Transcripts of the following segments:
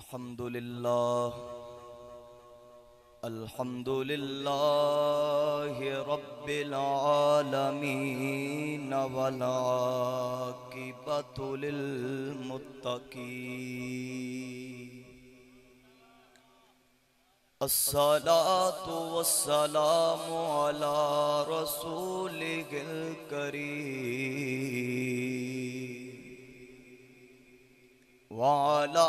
الحمد لله رب العالمين والعاقبة للمتقين الصلاة والسلام على رسوله الكريم وعلى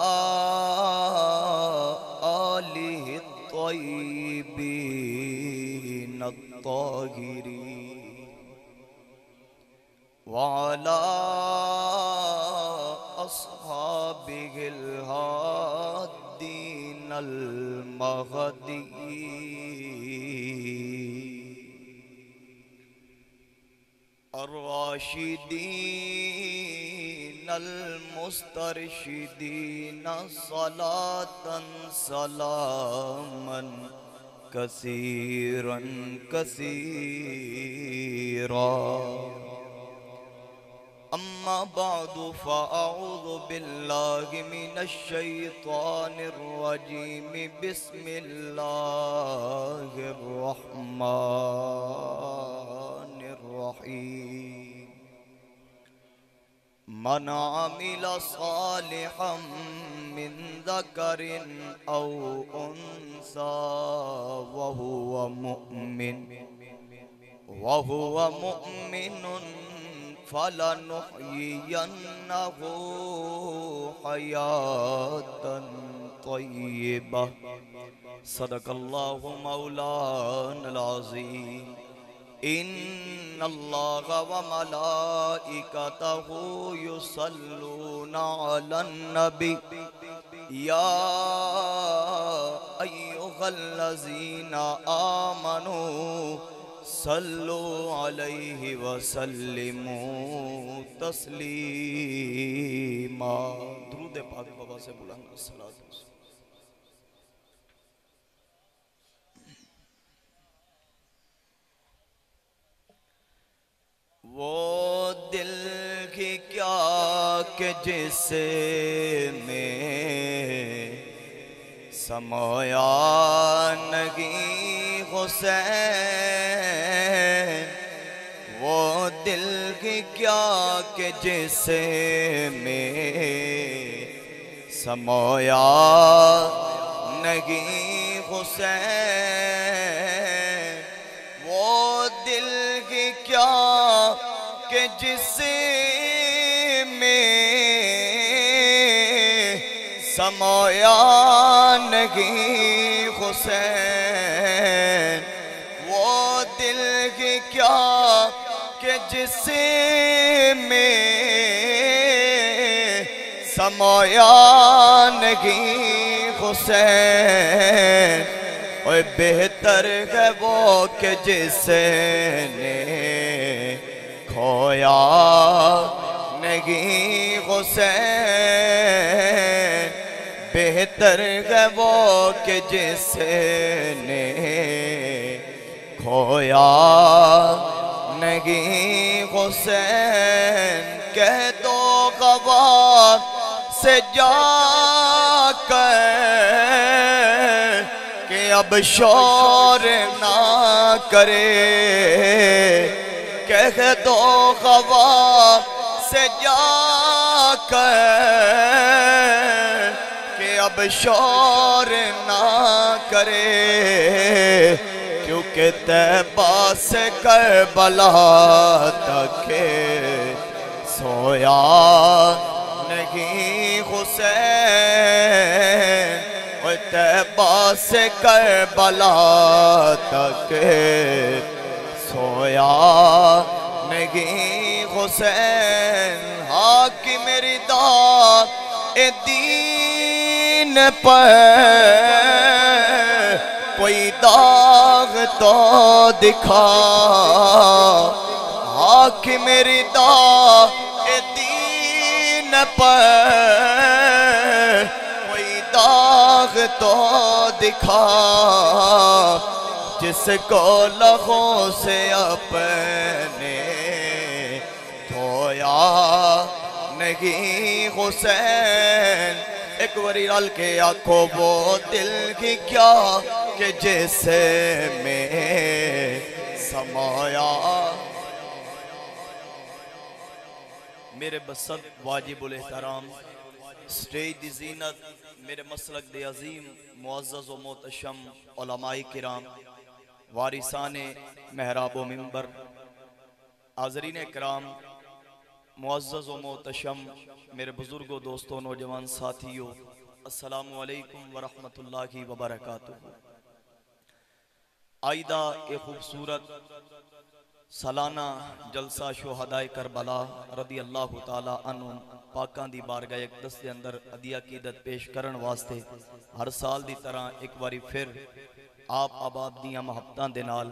آله الطيبين الطاهرين وعلى أصحابه الهادين المهديين الراشدين المسترشدين صلاة سلاما كثيرا كثيرا أما بعد فأعوذ بالله من الشيطان الرجيم بسم الله الرحمن الرحيم من عمل صالحا من ذكر أو أنثى وهو مؤمن فلنحيينه حياة طيبة صدق الله مولانا العظيم إن الله وملائكته يصلون على النبي يا أيها الذين آمنوا صلوا عليه وسلموا تسلیما درود پاک بابا سے بلند الصلاۃ والسلام. وہ دل کی کیا کہ جس میں سمایا نہیں حسین وہ دل کی کیا کہ جس میں سمایا نہیں حسین وہ دل کی کیا کہ جس میں سمایا نہیں حسین وہ دل کی کیا کہ جس میں سمایا نہیں حسین اور بہتر ہے وہ کہ جس نے کھویا نہیں حسین بہتر ہے وہ کہ جس نے کھویا نہیں حسین کہہ دو غبار سے جا کر کہ اب شور نہ کرے کہہ دو غبار سے جا کر کہ اب شور نہ کرے کیونکہ طیبہ سے کربلا تک سویا نہیں حسین اور طیبہ سے کربلا تک سویا نہیں حسین حاکم رضا دین پر کوئی داغ تو دکھا حاکم رضا دین پر کوئی داغ تو دکھا جس کو لہوں سے اپنے دھویا نہیں حسین ایک وری رل کے آنکھو وہ دل کی کیا کہ جیسے میں سمایا. میرے بسد واجب الاحترام سٹیج دی زینت میرے مسلک دے عظیم معزز و محتشم علماء کرام وارثان محراب و منبر حاضرین کرام معزز و محتشم میرے بزرگوں دوستوں نوجوان ساتھیوں السلام علیکم ورحمت اللہ وبرکاتہ. آئیدہ ایک خوبصورت سالانہ جلسہ شہدائے کربلا رضی اللہ تعالیٰ عنہ پاکان دی بارگاہ اقدس دے اندر عدیہ عقیدت پیش کرن واسطے ہر سال دی طرح ایک باری پھر آپ آباد دیاں محبتان دے نال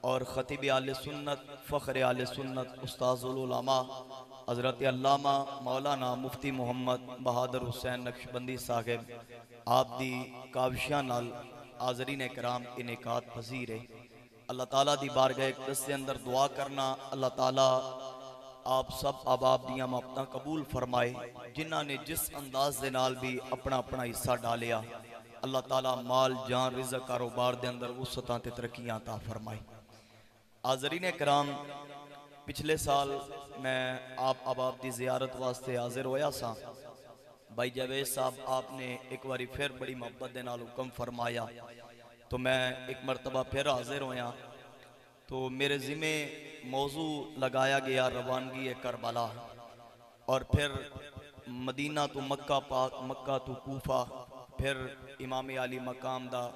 اور خطیب آل سنت فخر آل سنت استاذ العلماء حضرت علامہ مولانا مفتی محمد بہادر حسین نقشبندی صاحب آپ دی کاوشیاں نال حاضرین کرام انعقاد پذیر ہے. اللہ تعالیٰ دی بارگاہ اقدس کے اندر دعا کرنا اللہ تعالیٰ آپ سب آباب دیاں محبتاں قبول فرمائے. جنہاں نے جس انداز دے نال بھی اپنا اپنا حصہ ڈالیا اللہ تعالیٰ مال جان رزق کاروبار دے اندر وسعتاں تے ترقیاں عطا فرمائے. حاضرین کرام پچھلے سال میں آپ آباب دی زیارت واسطے حاضر ہویا سا. بھائی جاوید صاحب آپ نے ایک باری پھر بڑی محبت دے نال حکم فرمایا تو میں ایک مرتبہ پھر حاضر ہویا. تو میرے ذمہ موضوع لگایا گیا روانگی کربلا اور پھر مدینہ تو مکہ پاک مکہ تو کوفہ پھر امام علی مقام دا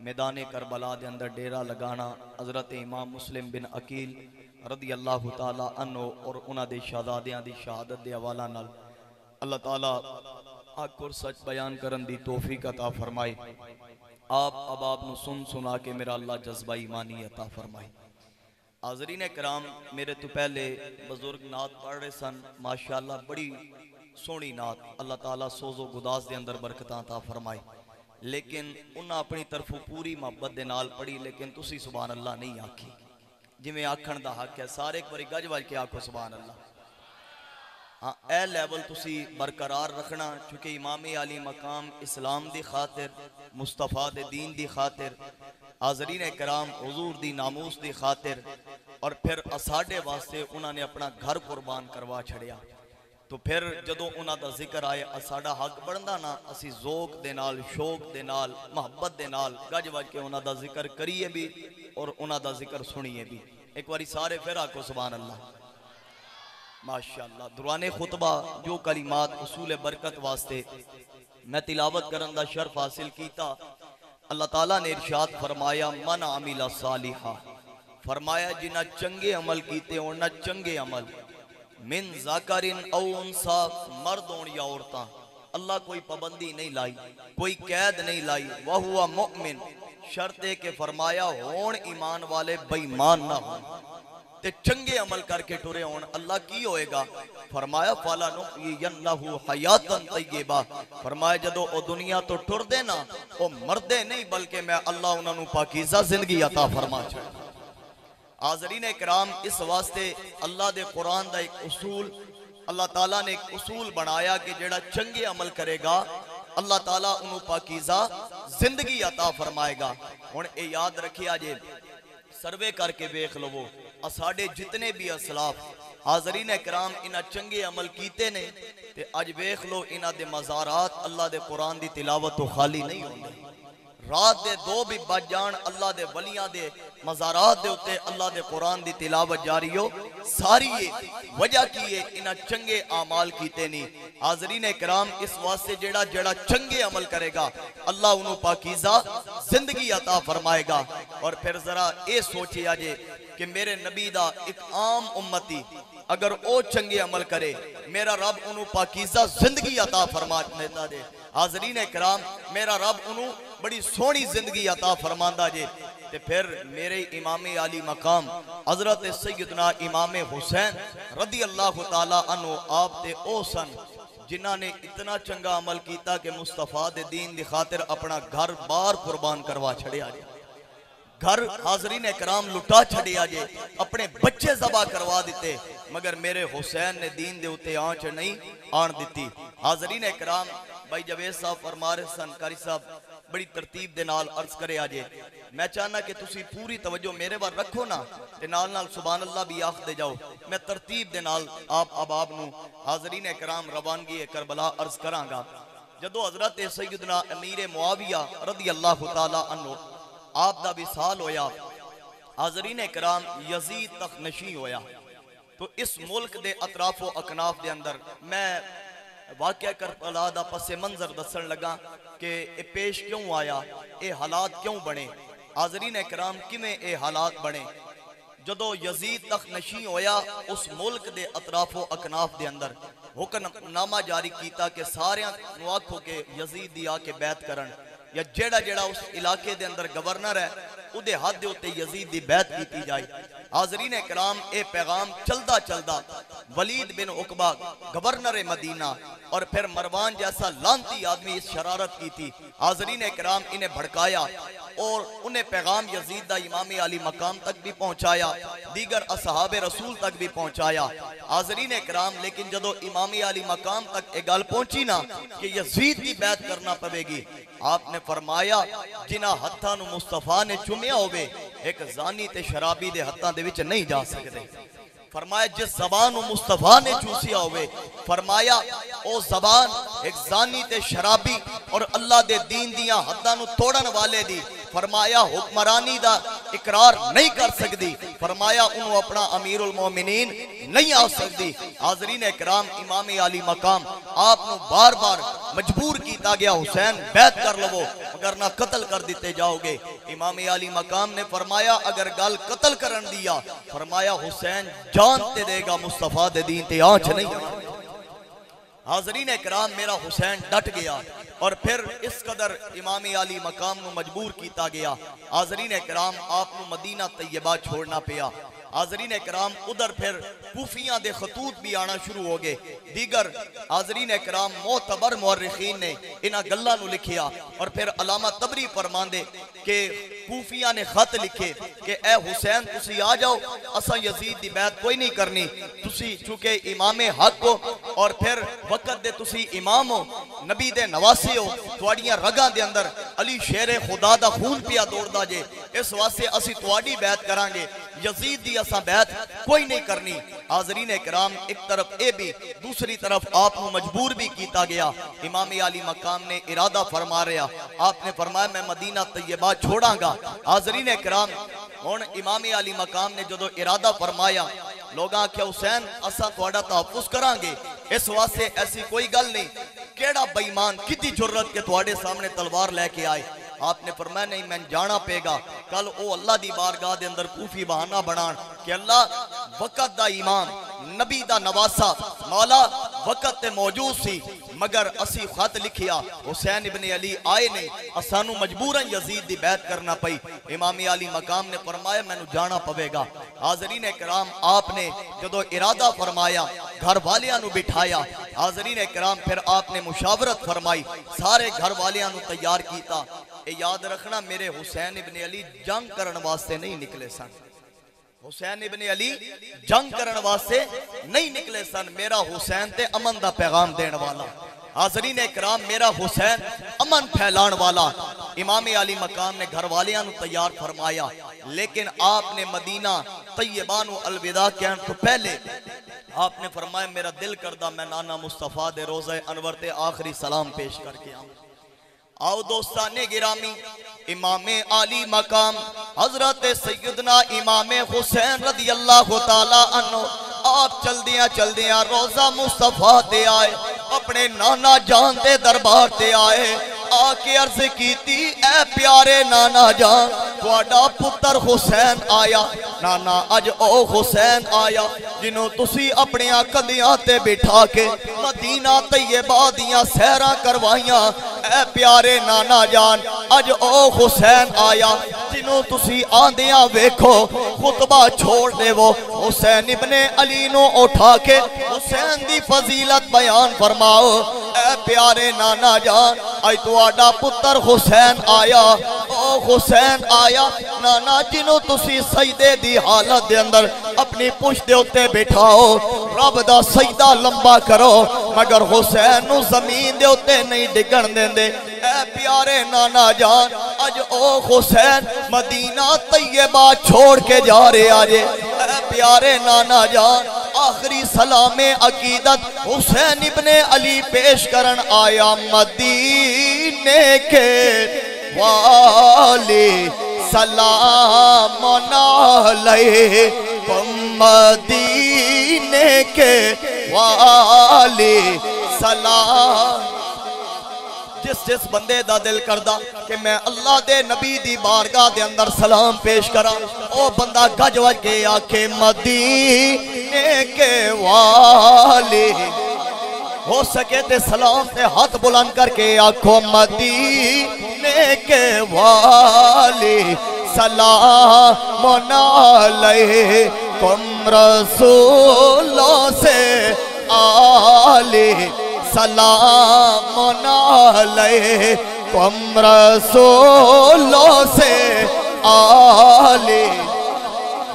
میدان کربلا دے اندر ڈیرہ لگانا حضرت امام مسلم بن عقیل رضی اللہ تعالیٰ عنہ اور انہاں دے شہدادیاں دی شہادت دے حوالہ نال اللہ تعالیٰ حق اور سچ بیان کرن دی توفیق عطا فرمائے. آپ اباب نو سن سنا کے میرا اللہ جذبہ ایمانی عطا فرمائے. حاضرین کرام میرے تو پہلے بزرگ نعت پڑھ رہے سن ماشاءاللہ بڑی سونی نعت اللہ تعالیٰ سوز و گداز دے اندر برکتاں عطا فرمائے. لیکن انہاں اپنی طرف پوری محبت دے نال پڑھی لیکن تسی سبحان اللہ نہیں آکھی. جی میں آکھن دا حق ہے سارے ایک باری گج واج کے آکھو سبحان اللہ. ہاں اے لیول تسی برقرار رکھنا چونکہ امام علی مقام اسلام دی خاطر مصطفیٰ دے دین دی خاطر حاضرین کرام حضور دی ناموس دی خاطر اور پھر اساڑے واسطے انہاں نے اپنا گھر قربان کروا چھڑیا. تو پھر جدو انہاں دا ذکر آئے اساڑا حق بڑھندا نا اسی ذوق دے نال شوق دے نال محبت دے نال گج وج کے انہاں دا ذکر کریے بھی اور انہاں دا ذکر سنیے بھی. ایک باری سارے پھر آکو سبحان اللہ ماشاءاللہ. دوران خطبہ جو کلمات اصول برکت واسطے میں تلاوت کرن دا شرف حاصل کیتا اللہ تعالیٰ نے ارشاد فرمایا من عمل صالحا فرمایا جنہ چنگے عمل کیتے ہونا چنگے عمل من ذاکرن او انسا مرد ہون یا عورتاں اللہ کوئی پابندی نہیں لائی کوئی قید نہیں لائی وہو مؤمن شرط ہے کہ فرمایا ہون ایمان والے بےمان نہ ہون تے چنگے عمل کر کے ٹورے ہون اللہ کی ہوئے گا فرمایا فَلَا نُحْيِيَنَّهُ حَيَاتًا طَيِّبًا فرمایا جدو او دنیا تو ٹر دے نا او مردے نہیں بلکہ میں اللہ انہوں نے پاکیزہ زندگی عطا فرما چھڑ. حاضرین اکرام اس واسطے اللہ دے قرآن دا ایک اصول اللہ تعالیٰ نے ایک اصول بنایا کہ جڑا چنگے عمل کرے گا اللہ تعالیٰ انہوں پاکیزہ زندگی عطا فرمائے گا. ہن اے یاد رکھیا جے سروے کر کے بیخ لو اساڑے جتنے بھی اسلاف حاضرین اکرام انہا چنگے عمل کیتے نے تے آج بیخ لو انہا دے مزارات اللہ دے قرآن دی تلاوت و خالی نہیں ہوندے. رات دے دو بھی بچ جان اللہ دے ولیاں دے مزارات دے ہوتے اللہ دے قرآن دی تلاوت جاری ہو ساری یہ وجہ کیے انہا چنگے اعمال کیتے نہیں. حاضرین اکرام اس واسطے جڑا چنگے عمل کرے گا اللہ انہوں پاکیزہ زندگی عطا فرمائے گا. اور پھر ذرا اے سوچے آجے کہ میرے نبی دا ایک عام امتی اگر او چنگے عمل کرے میرا رب انہوں پاکیزہ زندگی عطا فرماتا دے. حاضرین اکرام میرا رب انہوں بڑی سونی زندگی عطا فرماندہ جے. تے پھر میرے امام علی مقام حضرت سیدنا امام حسین رضی اللہ تعالیٰ عنہ آپ تے او سن جنہاں نے اتنا چنگا عمل کیتا کہ مصطفیٰ دے دین دی خاطر اپنا گھر بار قربان کروا چھڑیا جے. گھر حاضرین اکرام لٹا چھڑیا جے اپنے بچے ذبح کروا دیتے مگر میرے حسین نے دین دے اتے آنچ نہیں آن دیتی. حاضرین اکرام بھائی جوید صاحب فرما رہے سن قاری صاحب بڑی ترتیب دے نال عرض کرے آجے میں چاہنا کہ تسی پوری توجہ میرے بار رکھو نا تے نال نال سبحان اللہ بھی آخ دے جاؤ میں ترتیب دے نال آپ اباب نو حاضرین اکرام روانگی کربلا عرض کراں گا جدو حضرت سیدنا امیر معاویہ رضی اللہ تعالی عنہ آپ دا وصال ہویا حاضرین اکرام یزید تخنشی ہویا تو اس ملک دے اطراف و اکناف دے اندر میں واقعہ کربلا دا پس منظر دسن لگا کہ اے پیش کیوں آیا اے حالات کیوں بنے حاضرین اکرام کیویں اے حالات بنے جدو یزید تخنشی ہویا اس ملک دے اطراف و اکناف دے اندر حکم نامہ جاری کیتا کہ سارے نواکھو کے یزید دی آکے بیعت کرن یا جیڑا جیڑا اس علاقے دے اندر گورنر ہے او دے حد دے ہوتے یزید دی بیعت کیتی جائے حاضرین اکرام اے پیغام چلدا چلدا ولید بن عقبہ گورنر مدینہ اور پھر مروان جیسا لانتی آدمی اس شرارت کی تھی حاضرین اکرام انہیں بھڑکایا اور انہیں پیغام یزید دا امام علی مقام تک بھی پہنچایا دیگر اصحاب رسول تک بھی پہنچایا حاضرین اکرام لیکن جدو امام علی مقام تک ایک گل پہنچی نا کہ یزید کی بیعت کرنا پوے گی آپ نے فرمایا جنہ ہتھاں نو مصطفیٰ نے چومیا ہوئے ایک زانی تے شرابی دے ہتھاں دے وچ نہیں جا سکتے فرمایا جس زبان و مصطفیٰ نے چوسیا ہوئے فرمایا او زبان ایک زانی تے شرابی اور اللہ دے دین دیاں حداں نو توڑن والے دی فرمایا حکمرانی دا اقرار نہیں کر سکتی فرمایا انہوں اپنا امیر المومنین نہیں آ سکتی حاضرین اکرام امام علی مقام آپ نو بار بار مجبور کیتا گیا حسین بیعت کر لو اگر نہ قتل کر دیتے جاؤ گے امام علی مقام نے فرمایا اگر گل قتل کرن دیا فرمایا حسین جانتے دے گا مصطفیٰ دے دین تے آنچ نہیں حاضرین اکرام میرا حسین ڈٹ گیا اور پھر اس قدر امام علی مقام نو مجبور کیتا گیا حاضرین اکرام آپ نو مدینہ طیبہ چھوڑنا پیا حاضرین اکرام ادھر پھر کوفیاں دے خطوط بھی آنا شروع ہو گئے دیگر حاضرین اکرام معتبر مورخین نے انہاں گلہ نو لکھیا اور پھر علامہ طبری فرماندے کہ کوفیاں نے خط لکھے کہ اے حسین تسی آ جاؤ اسا یزید دی بیعت کوئی نہیں کرنی تسی چونکہ امام حق ہو اور پھر وقت دے تسی امام ہو نبی دے نواسی ہو تواڈیاں رگاں دے اندر علی شیر خدا دا خون پیا دوڑ دا جے اس واسطے اسی تواڈی بیعت کران گے یزید دی اساں بیعت کوئی نہیں کرنی حاضرین اکرام ایک طرف اے بھی دوسری طرف آپ کو مجبور بھی کیتا گیا امام علی مقام نے ارادہ فرما رہا آپ نے فرمایا میں مدینہ طیبہ چھوڑاں گا حاضرین اکرام ہن امام علی مقام نے جدو ارادہ فرمایا لوگاں کہ حسین اساں تہاڈا تحفظ کران گے اس واسطے ایسی کوئی گل نہیں کیڑا بے ایمان کتی جرت کے تہاڈے سامنے تلوار لے کے آئے آپ نے فرمایا نہیں میں جانا پے گا کل او اللہ دی بارگاہ دے اندر کوفی بہانہ بنان کہ اللہ وقت دا امام نبی دا نواسا مولا وقت تے موجود سی مگر اسی خط لکھیا حسین ابن علی آئے نہیں اسانو مجبوراً یزید دی بیعت کرنا پئی امام علی مقام نے فرمایا میں نو جانا پوے گا حاضرین اکرام آپ نے جدو ارادہ فرمایا گھر والیاں نو بٹھایا حاضرین اکرام پھر آپ نے مشاورت فرمائی سارے گھر والیاں نو تیار کیتا اے یاد رکھنا میرے حسین ابن علی جنگ کرن واسطے نہیں نکلے سن حسین ابن علی جنگ کرن واسطے نہیں نکلے سن میرا حسین تے امن دا پیغام دین والا حاضرین اکرام میرا حسین امن پھیلان والا امام علی مقام نے گھر والیاں نو تیار فرمایا لیکن آپ نے مدینہ طیبہ نو الوداع کہن تو پہلے آپ نے فرمایا میرا دل کردہ میں نانا مصطفیٰ دے روزہ انور تے آخری سلام پیش کر کے آؤں آؤ دوستان گرامی امام علی مقام حضرت سیدنا امام حسین رضی اللہ تعالیٰ عنہ آپ چل دیاں روزہ مصطفیٰ دے آئے اپنے نانا جان دے دربار دے آئے آکے عرض کیتی اے پیارے نانا جان تواڈا پتر حسین آیا نانا اج او حسین آیا جنہوں تسی اپنے کندیاں تے بٹھا کے مدینہ طیبہ دیاں سیراں کروائیاں اے پیارے نانا جان اج او حسین آیا جنہوں تسی آندیاں ویکھو خطبہ چھوڑ دے وہ حسین ابن علی نو اٹھا کے حسین دی فضیلت بیان فرماؤ اے پیارے نانا جان آئی تواڈا پتر حسین آیا او حسین آیا نانا جنہوں تسی سجدے دی حالت دے اندر اپنی پشت دے اتے بٹھاؤ رب دا سجدہ لمبا کرو مگر حسین نو زمین دے اتے نہیں ڈگن دیندے اے پیارے نانا جان اج او حسین مدینہ طیبہ چھوڑ کے جا رہے آجے اے پیارے نانا جان آخری سلام عقیدت حسین ابن علی پیش کرن آیا مدینے کے والی سلام علیکم مدینے کے والی سلام جس بندے دا دل کردہ کہ میں اللہ دے نبی دی بارگاہ دے اندر سلام پیش کرا او بندہ گج وج کے آکے مدینے کے والی ہو سکے تے سلام تے ہاتھ بلند کر کے آکھو مدینے کے والی سلام علیکم رسولوں سے آلی سلام علیکم رسولوں سے آلی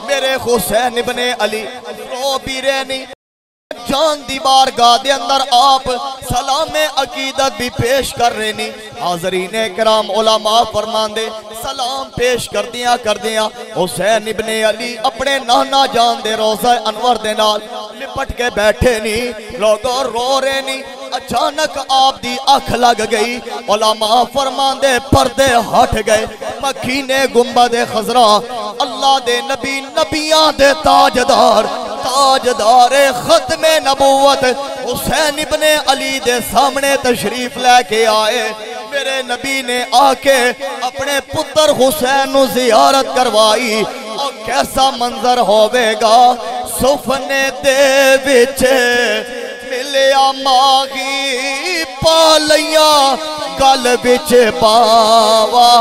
میرے حسین ابن علی رو بھی رہنی جان دی بارگاہ دے اندر آپ سلام عقیدت بھی پیش کر رہے نہیں حاضرین کرام علماء فرمان دے سلام پیش کر دیا حسین ابن علی اپنے نانا جان دے روزہ انور دے نال لپٹ کے بیٹھے نہیں لوگوں رو رہے نہیں اچانک آپ دی آنکھ لگ گئی علماء فرمان دے پردے ہٹ گئے مکینے گنبد خضرا اللہ دے نبی نبیان دے تاجدار ختم نبوت حسین ابن علی دے سامنے تشریف لے کے آئے میرے نبی نے آکے اپنے پتر حسین نو زیارت کروائی اور کیسا منظر ہوئے گا سفنے دے وچ ملیا ماغی پالیاں گل وچ پاوا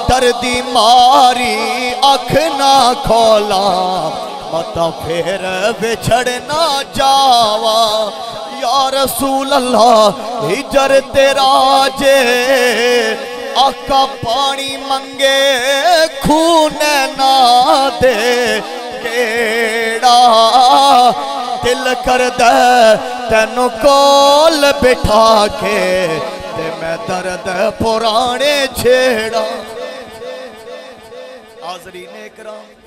دردی ماری اکھ نہ کھولا متا پھر بچھڑنا جاوا یا رسول اللہ ہجر تیرا جے آقا پانی منگے کھونے نہ دے کیڑا دل کر دے تینو کول بٹھا کے تے میں درد پرانے چھیڑا حاضرین اکرام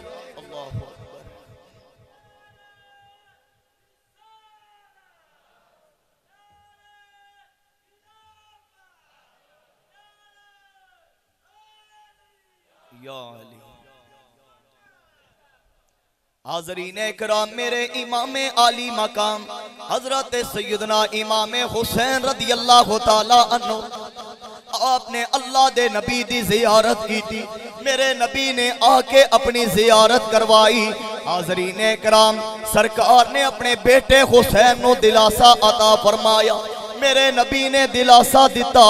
یا علی حاضرین اکرام میرے امام عالی مقام حضرت سیدنا امام حسین رضی اللہ تعالیٰ عنہ آپ نے اللہ دے نبی دی زیارت کی تھی میرے نبی نے آکے اپنی زیارت کروائی حاضرین اکرام سرکار نے اپنے بیٹے حسین نو دلاسا عطا فرمایا میرے نبی نے دلاسا دیتا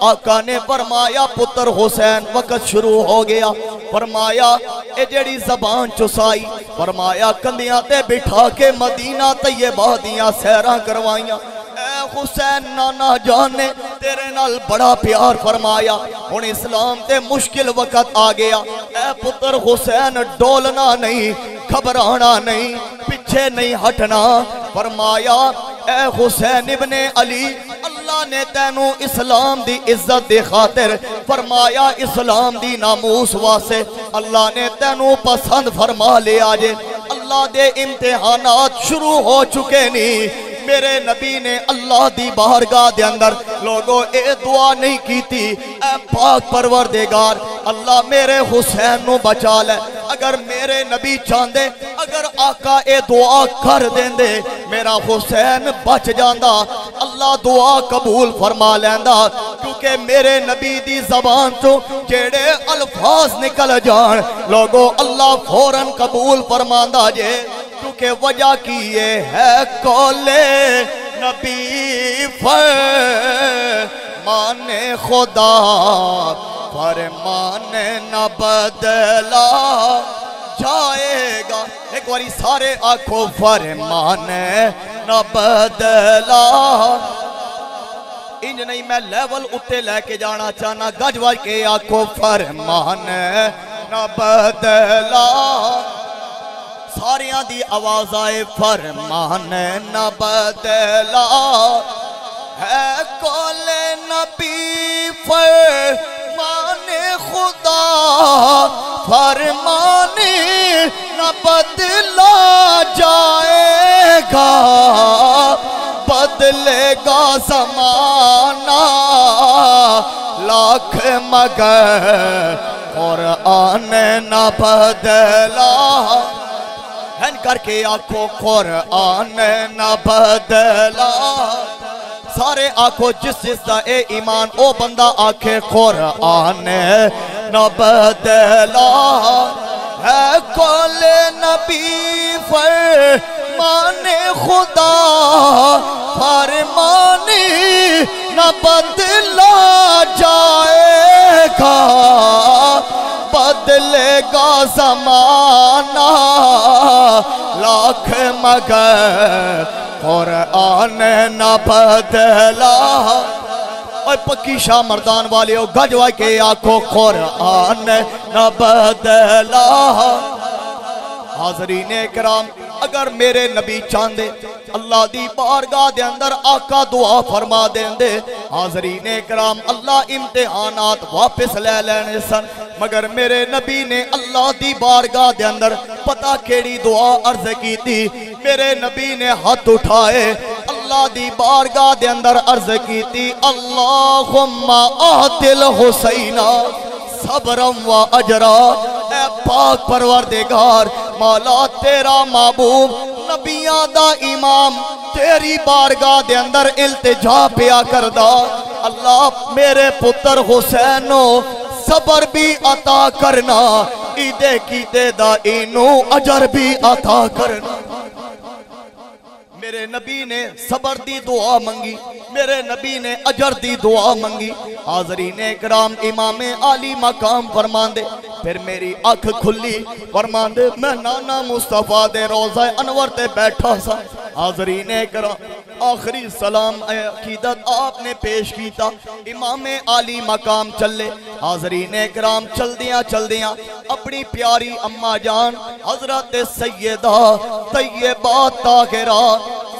آقا نے فرمایا پتر حسین وقت شروع ہو گیا فرمایا اے جڑی زبان چسائی فرمایا کندیاں تے بٹھا کے مدینہ طیبہ دیاں سیراں کروائیاں اے حسین نانا جان نے تیرے نال بڑا پیار فرمایا ان اسلام تے مشکل وقت آ گیا اے پتر حسین ڈولنا نہیں گھبرانا نہیں پیچھے نہیں ہٹنا فرمایا اے حسین ابن علی اللہ نے تینو اسلام دی عزت دی خاطر فرمایا اسلام دی ناموس واسے اللہ نے تینو پسند فرما لیا جے اللہ دے امتحانات شروع ہو چکے نہیں میرے نبی نے اللہ دی بارگاہ دے اندر لوگوں اے دعا نہیں کی تھی اے پاک پروردگار اللہ میرے حسین نو بچا لے اگر میرے نبی چاندے اگر آقا اے دعا کر دیں دے میرا حسین بچ جاندہ اللہ دعا قبول فرما لیندہ کیونکہ میرے نبی دی زبان تو جیڑے الفاظ نکل جان لوگوں اللہ فوراً قبول فرماندہ جے کیونکہ وجہ کی یہ ہے قولِ نبی فرمان خدا فرمان نہ بدلا جائے گا ایک باری سارے آنکھوں فرمان نہ بدلا انج نہیں میں لیول اٹھے لے کے جانا چاہنا گج وج کے آنکھوں فرمان نہ بدلا ساریاں دی آواز آئے فرمان نہ بدلا ہے کول نبی فرمان خدا فرمان نہ بدلا جائے گا بدلے گا زمانہ لاکھ مگر قرآن نہ بدلا ہن کر کے آنکھوں قرآن نہ بدلا سارے آنکھوں جس دا اے ایمان او بندہ آنکھیں قرآن نہ بدلا ہے کول نبی فرمان خدا فرمان نہ بدلا جائے گا بدلے گا زمانہ لاکھ مگر قرآن نہ بدلا اور پکی شاہ مردان والے ہو گجوائے کے آنکھوں قرآن نہ بدلا حاضرین اکرام اگر میرے نبی چاندے اللہ دی بارگاہ دے اندر آقا دعا فرما دیں دے حاضرین اکرام اللہ امتحانات واپس لے لینے سن مگر میرے نبی نے اللہ دی بارگاہ دے اندر پتہ کیڑی دعا عرض کی تھی میرے نبی نے ہاتھ اٹھائے اللہ دی بارگاہ دے اندر عرض کی تھی اللہم آتل حسینہ صبرم و اجرا اے پاک پروردگار مولا تیرا محبوب نبیاں دا امام تیری بارگاہ دے اندر التجا پیا کردہ اللہ میرے پتر حسینو صبر بھی عطا کرنا ایدے کیتے دا اینو اجر بھی عطا کرنا میرے نبی نے صبر دی دعا منگی میرے نبی نے اجر دی دعا منگی حاضرین اکرام امام عالی مقام فرمان دے پھر میری آنکھ کھلی فرمان دے میں نانا مصطفیٰ دے روضہ انور تے بیٹھا سا حاضرین اکرام آخری سلام عقیدت آپ نے پیش کیتا امام عالی مقام چلے حاضرین اکرام چل دیاں اپنی پیاری اماں جان حضرت سیدہ طیبہ طاہرہ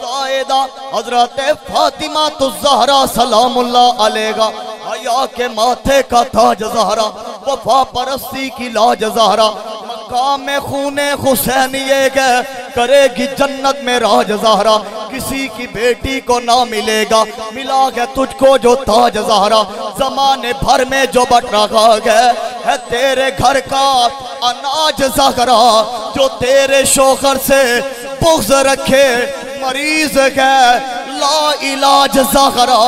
زائدہ حضرت فاطمہ الزہرا سلام اللہ علیہ حیا کے ماتھے کا تاج زہرا وفا پرستی کی لاج زہرا مقام خون حسین یہ گئے کرے گی جنت میں راج زہرا کسی کی بیٹی کو نہ ملے گا ملا گیا تجھ کو جو تاج زہرا زمانے بھر میں جو بٹ رکھا گئے ہے تیرے گھر کا اناج زہرا جو تیرے شوہر سے بغض رکھے مریض ہے لا علاج زہرا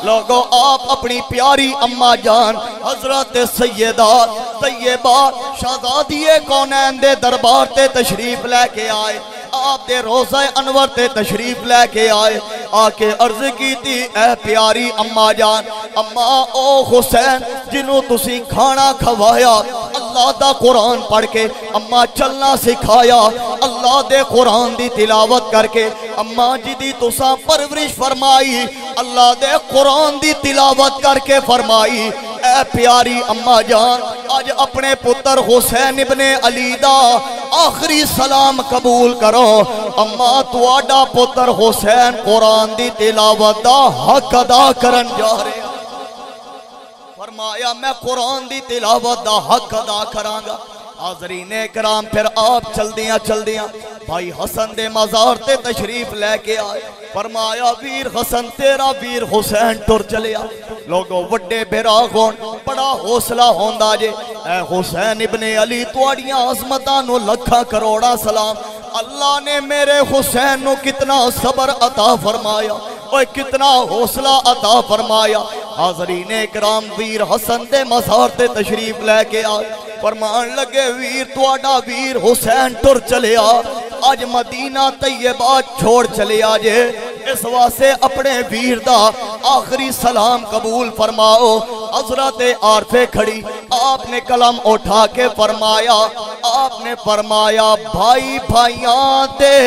لوگوں آپ اپنی پیاری اماں جان حضرت سیدہ طیبہ شہزادی کونین دے دربار تے تشریف لے کے آئے آپ دے روضہ انور تے تشریف لے کے آئے آکے عرض کی تھی اے پیاری اماں جان اماں او حسین جنہوں تسی کھانا کھوایا اللہ دا قرآن پڑھ کے اماں چلنا سکھایا اللہ دے قرآن دی تلاوت کر کے اماں جی دی تساں پرورش فرمائی اللہ دے قرآن دی تلاوت کر کے فرمائی اے پیاری اماں جان آج اپنے پتر حسین ابن علی دا آخری سلام قبول کرو اماں تواڈا پتر حسین قرآن دی تلاوت دا حق ادا کرن جا رہے فرمایا میں قرآن دی تلاوت دا حق ادا کرانگا حاضرین اکرام پھر آپ چل دیاں بھائی حسن دے مزار تے تشریف لے کے آئے فرمایا ویر حسن تیرا ویر حسین ٹر چلیا لوگوں وڈے بیراغون بڑا حوصلہ ہوندہ جے اے حسین ابن علی تواڑیاں عظمتانو لکھا کروڑا سلام اللہ نے میرے حسین نو کتنا صبر عطا فرمایا اور کتنا حوصلہ عطا فرمایا حاضرین اکرام ویر حسن دے مزار تے تشریف لے کے آئے فرمان لگے ویر تواڈا ویر حسین ٹر چلیا آج مدینہ طیبہ چھوڑ چلیا جے اس واسطے اپنے ویر دا آخری سلام قبول فرماؤ حضرت عارفے کھڑی آپ نے کلم اٹھا کے فرمایا آپ نے فرمایا بھائی بھائیاں دے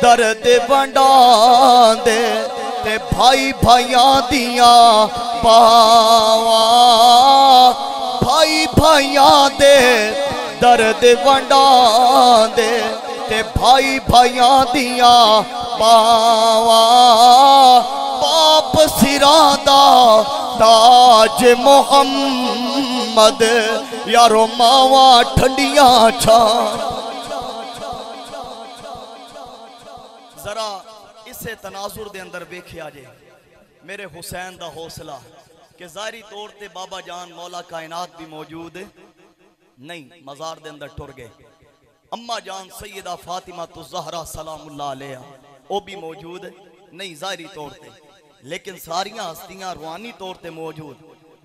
درد ونڈان دے تے بھائی بھائیاں دیاں پاواں بھائی بھائیاں دے درد ونڈان دے بھائی بھائیاں دیاں باواں باپ سراں دا تاج محمد یارو ماواں ٹھنڈیاں چھان ذرا اسے تناظر دے اندر ویکھیا جے میرے حسین دا حوصلہ کہ ظاہری طور تے بابا جان مولا کائنات بھی موجود نہیں مزار دے اندر ٹر گئے اماں جان سیدہ فاطمہ الزہرا سلام اللہ علیہ وہ بھی موجود نہیں ظاہری طور تے لیکن ساریاں ہستیاں روحانی طور تے موجود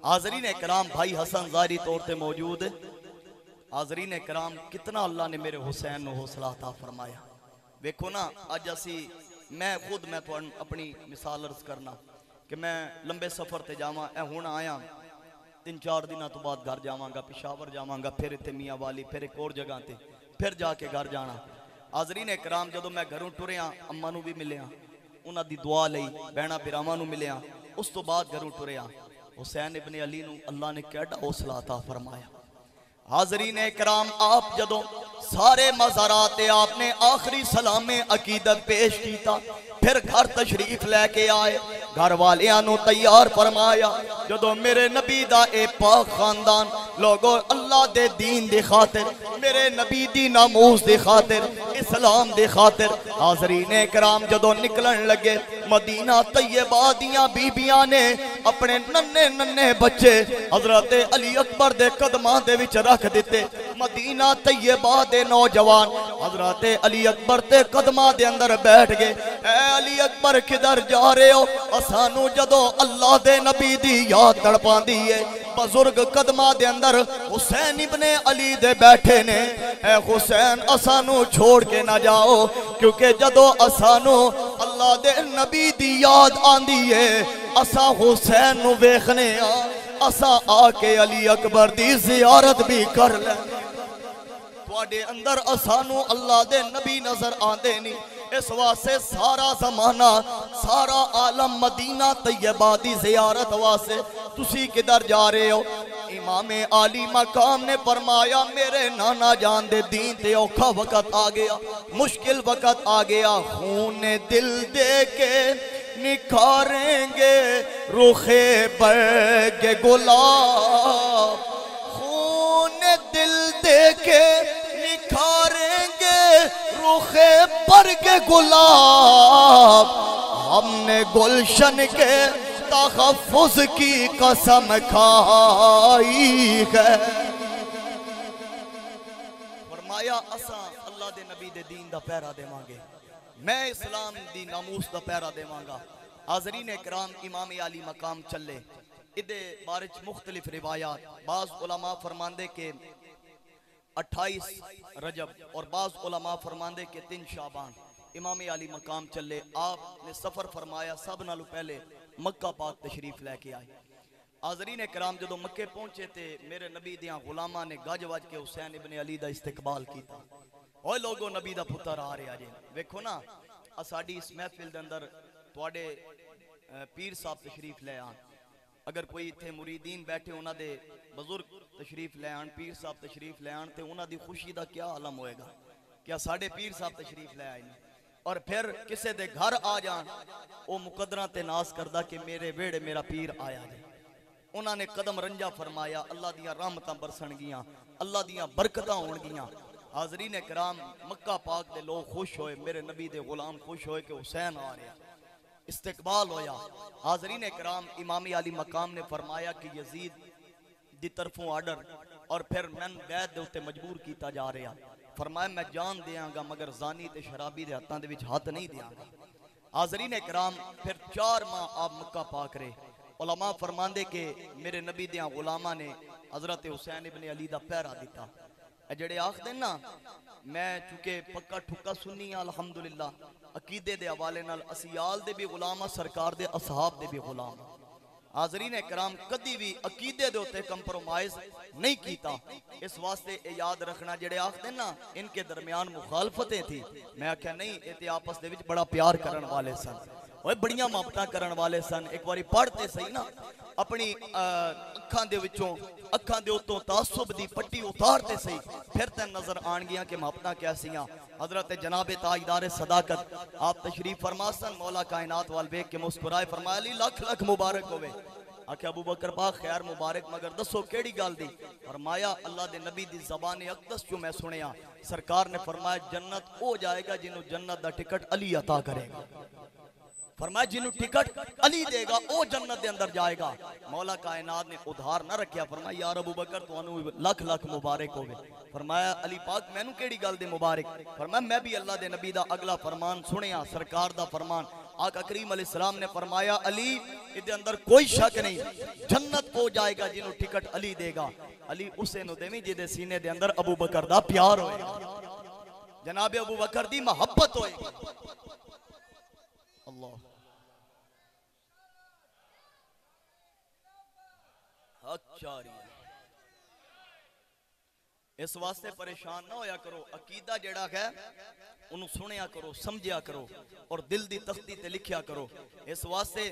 حاضرین کرام بھائی حسن ظاہری طور تے موجود حاضرین کرام کتنا اللہ نے میرے حسین نو حوصلہ عطا فرمایا ویکھو نا اج اسی میں خود میں اپنی مثال عرض کرنا کہ میں لمبے سفر تے جاواں اے ہن آیا 3-4 دنوں تو بعد گھر جاواں گا پشاور جاواں گا پھر تے میاں والی پھر ایک اور جگہ تے پھر جا کے گھر جانا حاضرین کرام جدوں میں گھروں ٹریاں اماں نو بھی ملیا انہاں دی دعا لئی بہنا براواں نو ملیا اس تو بعد گھروں ٹریا حسین ابن علی نو اللہ نے کیڑا حوصلہ عطا فرمایا حاضرین کرام آپ جدوں سارے مزارات آپ نے آخری سلام عقیدت پیش کیتا پھر گھر تشریف لے کے آئے گھر والیاں نو تیار فرمایا جدو میرے نبی دا اے پاک خاندان لوگو اللہ دے دین دی خاطر میرے نبی دی ناموس دی خاطر اسلام دی خاطر حاضرین کرام جدو نکلن لگے مدینہ طیبہ دیاں بیبیاں نے اپنے ننے ننے بچے حضرت علی اکبر دے قدماں دے وچ رکھ دیتے مدینہ طیبہ دے نوجوان حضرت علی اکبر دے قدماں دے اندر بیٹھ گئے اے علی اکبر کدھر جا رہے ہو اسانو جدو اللہ دے نبی دی یاد تڑپاں دیئے بزرگ قدمہ دے اندر حسین ابن علی دے بیٹھے نے اے حسین اسانو چھوڑ کے نہ جاؤ کیونکہ جدو اسانو اللہ دے نبی دی یاد آن دیئے اسا حسین نو ویکھنے اسا آ کے علی اکبر دی زیارت بھی کر لیں تواڈے اندر اسانو اللہ دے نبی نظر آندے نہیں اس واسطے سارا زمانہ سارا عالم مدینہ طیبہ دی زیارت واسطے تسی کدھر جا رہے ہو امام عالی مقام نے فرمایا میرے نانا جان دے دین تے اوکھا وقت آ گیا مشکل وقت آ گیا خون دل دے کے نکھاریں گے رخے برگ گلاب خون دل دے کے نکھاریں گے رخے برگ گلاب ہم نے گلشن کے تحفظ کی قسم کھائی ہے فرمایا اساں اللہ دے نبی دے دین دا پیرا دے مانگے میں اسلام دی ناموس دا پیرا دے مانگا حاضرین اکرام امام علی مقام چلے ادھے بارچ مختلف روایات بعض علماء فرماندے کہ 28 رجب اور بعض علماء فرماندے کہ 3 شعبان امام علی مقام چلے آپ نے سفر فرمایا سب نالو پہلے مکہ پاک تشریف لے کے آئے حاضرین کرام جدو مکے پہنچے تھے میرے نبی دیاں غلاماں نے گج وج کے حسین ابن علی دا استقبال کیتا اوہ لوگوں نبی دا پتر آ رہے آجے ویکھو نا اساڑی اس محفل دے اندر تواڈے پیر صاحب تشریف لے آن اگر کوئی تھے مریدین بیٹھے انہاں دے بزرگ تشریف لے آن پیر صاحب تشریف لے آن تے انہاں دی خوشی دا کیا عالم ہوئے گا کیا ساڑھے پیر صاحب تشریف لے آئے اور پھر کسے دے گھر آ جان وہ مقدرہ تے ناز کردہ کہ میرے ویڑے میرا پیر آیا جائے انہاں نے قدم رنجا فرمایا اللہ دیاں رحمتاں برسن گیاں اللہ دیاں برکتاں ہون گیاں حاضرین کرام مکہ پاک دے لوگ خوش ہوئے میرے نبی دے غلام خوش ہوئے کہ حسین آ رہے استقبال ہویا حاضرین کرام امام علی مقام نے فرمایا کہ یزید دی طرفوں آرڈر اور پھر من بیعت دے اتے مجبور کیتا جا رہا فرمایا میں جان دیاں گا مگر زانی تے شرابی دے ہاتھاں دے وچ ہاتھ نہیں دیاں گا حاضرین کرام پھر 4 ماہ آپ مکہ پاک رہے علماء فرماندے کہ میرے نبی دیاں غلاماں نے حضرت حسین ابن علی دا پیرا دیتا جڑے آخ دینا میں چونکہ پکا ٹھکا سنی الحمدللہ عقیدے دے حوالے نال اسیال دے بھی غلام سرکار دے اصحاب دے بھی غلام حاضرین کرام کدی بھی عقیدے دے ہوتے کمپرومائز نہیں کیتا اس واسطے یاد رکھنا جڑے آخ دینا ان کے درمیان مخالفتیں تھی میں آکھیا نہیں اتے آپس دے وچ بڑا پیار کرن والے سن اوے بڑیاں محبتاں کرن والے سن ایک باری پڑھتے صحیح نا اپنی اکھاں دے وچوں اکھاں دے اتوں تعصب دی پٹی اتارتے سہی پھر تے نظر آن گیا کہ محبتاں کیسیاں۔ حضرت جناب تاجدار صداقت آپ تشریف فرماسن، مولا کائنات وال ویکھ کے مسکرائے، فرمایا علی لاکھ لاکھ مبارک ہوئے۔ آکھیا ابو بکر پاک خیر مبارک مگر دسو کیڑی گل دی؟ فرمایا اللہ دے نبی دی زبان اقدس جو میں سنیا، سرکار نے فرمایا جنت او جائے گا جنہوں جنت دا ٹکٹ علی عطا کرے گا۔ فرمایا جنہوں ٹکٹ علی دے گا او جنت دے اندر جائے گا۔ مولا کائنات نے ادھار نہ رکھیا، فرمایا یار ابو بکر تو انہوں لاکھ لاکھ مبارک ہوئے۔ فرمایا علی پاک میں نو کیڑی گل دے مبارک؟ فرمایا میں بھی اللہ دے نبی دا اگلا فرمان سنیا، سرکار دا فرمان۔ آقا کریم علیہ السلام نے فرمایا علی ادھے اندر کوئی شک نہیں، جنت کو جائے گا جنہوں ٹکٹ علی دے گا۔ علی اسے نو دیویں جدے سینے دے اندر ابو بکر دا پیار ہوئے گا، جناب ابو بکر دی محبت ہوئے گی۔ اللہ اچھا رہی ہے۔ اس واسطے پریشان نہ ہویا کرو، عقیدہ جڑا ہے انہوں سنیا کرو، سمجھیا کرو اور دل دی تختی تے لکھیا کرو۔ اس واسطے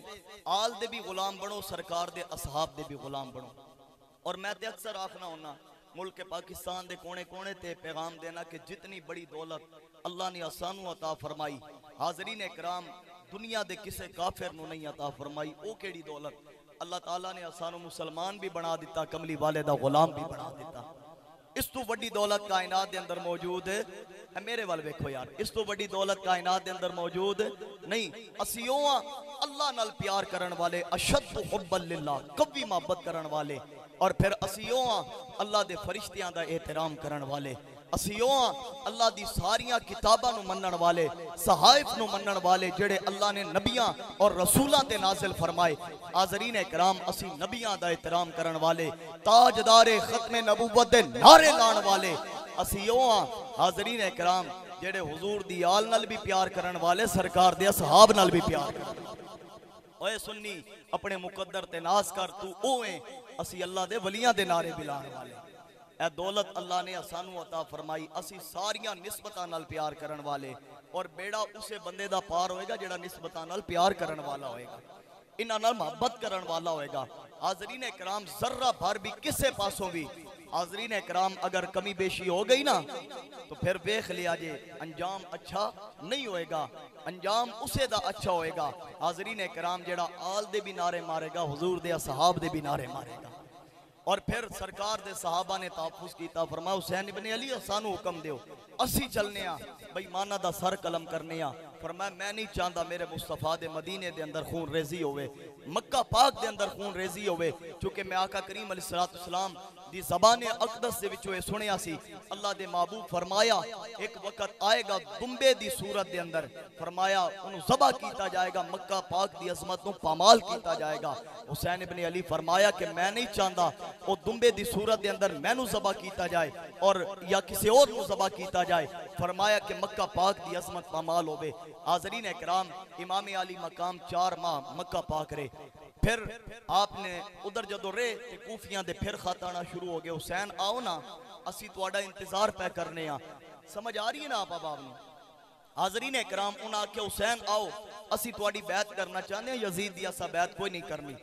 آل دے بھی غلام بنو، سرکار دے اصحاب دے بھی غلام بنو۔ اور میں تے اکثر آخنا ہونا ملک پاکستان دے کونے کونے تے پیغام دینا کہ جتنی بڑی دولت اللہ نے آسانو عطا فرمائی، حاضرین اکرام دنیا دے کسے کافر نو نہیں عطا فرمائی۔ او کیڑی دولت؟ اللہ تعالیٰ نے آسانو مسلمان بھی بنا دیتا، کملی والے دا غلام بھی بنا دیتا۔ اس تو بڑی دولت کائنات دے اندر موجود ہے، میرے وال ویکھو یار، اس تو بڑی دولت کائنات دے اندر موجود نہیں۔ اسیوں اللہ نال پیار کرن والے، اشد حب للہ، قوی محبت کرن والے، اور پھر اسیوں اللہ دے فرشتیاں دا احترام کرن والے، اسیوں اللہ دی ساریاں کتاباں نو منن والے، صحائف نو منن والے جڑے اللہ نے نبیاں اور رسولاں تے نازل فرمائے۔ حاضرین اکرام اسی نبیاں دا احترام کرن والے، تاجدار ختم نبوت دے نعرے لان والے، اسیوں حاضرین اکرام جڑے حضور دی آل نال بھی پیار کرن والے، سرکار دے اصحاب نال بھی پیار کرن والے۔ اوے سنی اپنے مقدر تے ناز کر، تو اویں اسی اللہ دے ولیاں دے نعرے بلان والے۔ اے دولت اللہ نے آسانو عطا فرمائی، اسی ساریاں نسبتاں نال پیار کرن والے، اور بیڑا اسے بندے دا پار ہوئے گا جڑا نسبتاں نال پیار کرن والا ہوئے گا، انہاں نال محبت کرن والا ہوئے گا۔ حاضرین اکرام ذرہ بھر بھی کسے پاسوں بھی حاضرین اکرام اگر کمی بیشی ہو گئی نا تو پھر دیکھ لیا جے انجام اچھا نہیں ہوئے گا، انجام اسے دا اچھا ہوئے گا۔ حاضرین اکرام جڑا آل دے بھی نعرے مارے گا، حضور دے صحاب دے بھی نعرے مارے گا۔ اور پھر سرکار دے صحابہ نے تحفظ کیتا، فرمایا حسین ابن علی سانو حکم دیو، اسی چلنے ہاں بھئی مانا دا سر قلم کرنے ہاں۔ فرمایا میں نہیں چاہتا میرے مصطفیٰ دے مدینے دے اندر خون ریزی ہوئے، مکہ پاک دے اندر خون ریزی ہوئے، چونکہ میں آقا کریم علیہ السلام دی زبان اقدس دے وچوں سنیا سی، اللہ دے محبوب فرمایا ایک وقت آئے گا دمبے دی صورت دے اندر، فرمایا انہوں ذبح کیتا جائے گا، مکہ پاک دی عظمت نو پامال کیتا جائے گا۔ حسین ابن علی فرمایا کہ میں نہیں چاہتا وہ دمبے دی صورت دے اندر میں نو ذبح کیتا جائے اور یا کسی اور نو ذبح کیتا جائے، فرمایا کہ مکہ پاک دی عظمت پامال ہوئے۔ حاضرین اکرام امام علی مقام 4 ماہ مکہ پاک رہے، پھر آپ نے ادھر جدو رہے تے کوفیاں دے پھر خط آنا شروع ہو گئے، حسین آؤ نا اسی تواڈا انتظار پہ کرنے ہاں۔ سمجھ آ رہی ہے نا آپ اب نے؟ حاضرین اکرام انہاں آکھیا حسین آؤ اسی تواڈی بیعت کرنا چاہنے ہیں، یزید دی اسا بیعت کوئی نہیں کرنی۔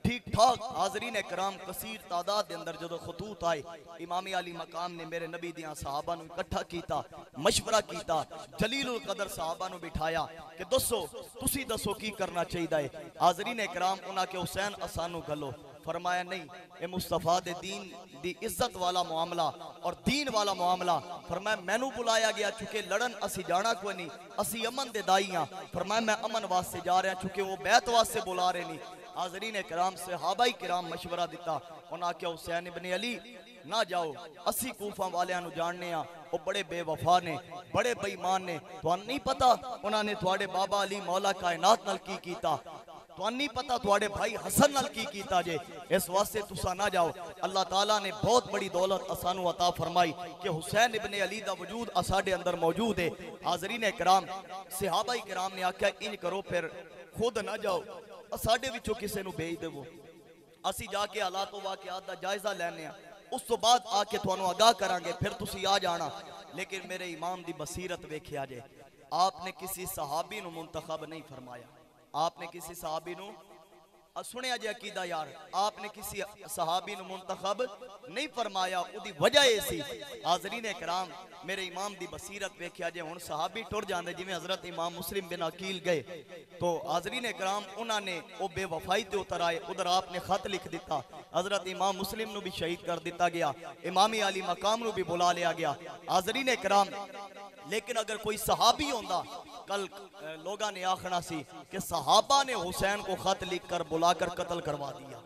ٹھیک ٹھاک حاضرین اکرام کثیر تعداد دے اندر جدو خطوط آئے، امام علی مقام نے میرے نبی دیاں صحابہ نو اکٹھا کیتا، مشورہ کیتا، جلیل القدر صحابہ نو بٹھایا کہ تسی دسو کی کرنا چاہیے۔ حاضرین اکرام انہاں کے حسین اسانو گلو، فرمایا نہیں اے مصطفیٰ دے دین دی عزت والا معاملہ اور دین والا معاملہ، فرمایا میں نو بلایا گیا چونکہ لڑن اسی جانا کوئی نہیں، اسی امن دے دائی ہاں، فرمایا میں امن واسطے جا رہا چونکہ وہ بیعت واسطے بلا رہے نہیں۔ حاضرین کرام صحابہ کرام مشورہ دیتا، انہاں کیا حسین ابن علی نہ جاؤ، اسی کوفہ والیاں نو جاننے ہاں، وہ بڑے بے وفا نے، بڑے بے ایمان نے، تو نہیں پتا انہاں نے تواڈے بابا علی مولا کائنات نال کی کیتا، تو نہیں پتا تواڈے بھائی حسن نال کی کیتا جے، اس واسطے تسا نہ جاؤ۔ اللہ تعالیٰ نے بہت بڑی دولت اسانو عطا فرمائی کہ حسین ابن علی دا وجود اساڈے اندر موجود ہے۔ حاضرین کرام صحابہ کرام نے آکھیا ان کرو پھر خود نہ جاؤ، اساڈے وچوں کسے نو بھیج دیو، اسی جا کے حالات و واقعات دا جائزہ لینے ہیں، اس تو بعد آ کے تھانوں آگاہ کریں گے، پھر تسی آ جانا۔ لیکن میرے امام دی بصیرت ویکھیا جے، آپ نے کسی صحابی نو منتخب نہیں فرمایا، آپ نے کسی صحابی نو سنیا جی عقیدہ یار آپ نے کسی صحابی نو منتخب نہیں فرمایا، اودی وجہ ایسی حاضرین کرام میرے امام دی بصیرت ویکھیا جے ہن صحابی ٹر جاندے جویں حضرت امام مسلم بن عقیل گئے تو حاضرین کرام انہاں نے او بے وفائی تے اتر آئے، ادھر آپ نے خط لکھ دیتا، حضرت امام مسلم نو بھی شہید کر دیتا گیا، امامی علی مقام نو بھی بلا لیا گیا۔ حاضرین کرام لیکن اگر کوئی صحابی ہوندا کل لوگاں نے آخنا سی کہ صحابہ نے حسین کو خط لکھ کر بلا کر قتل کروا دیا،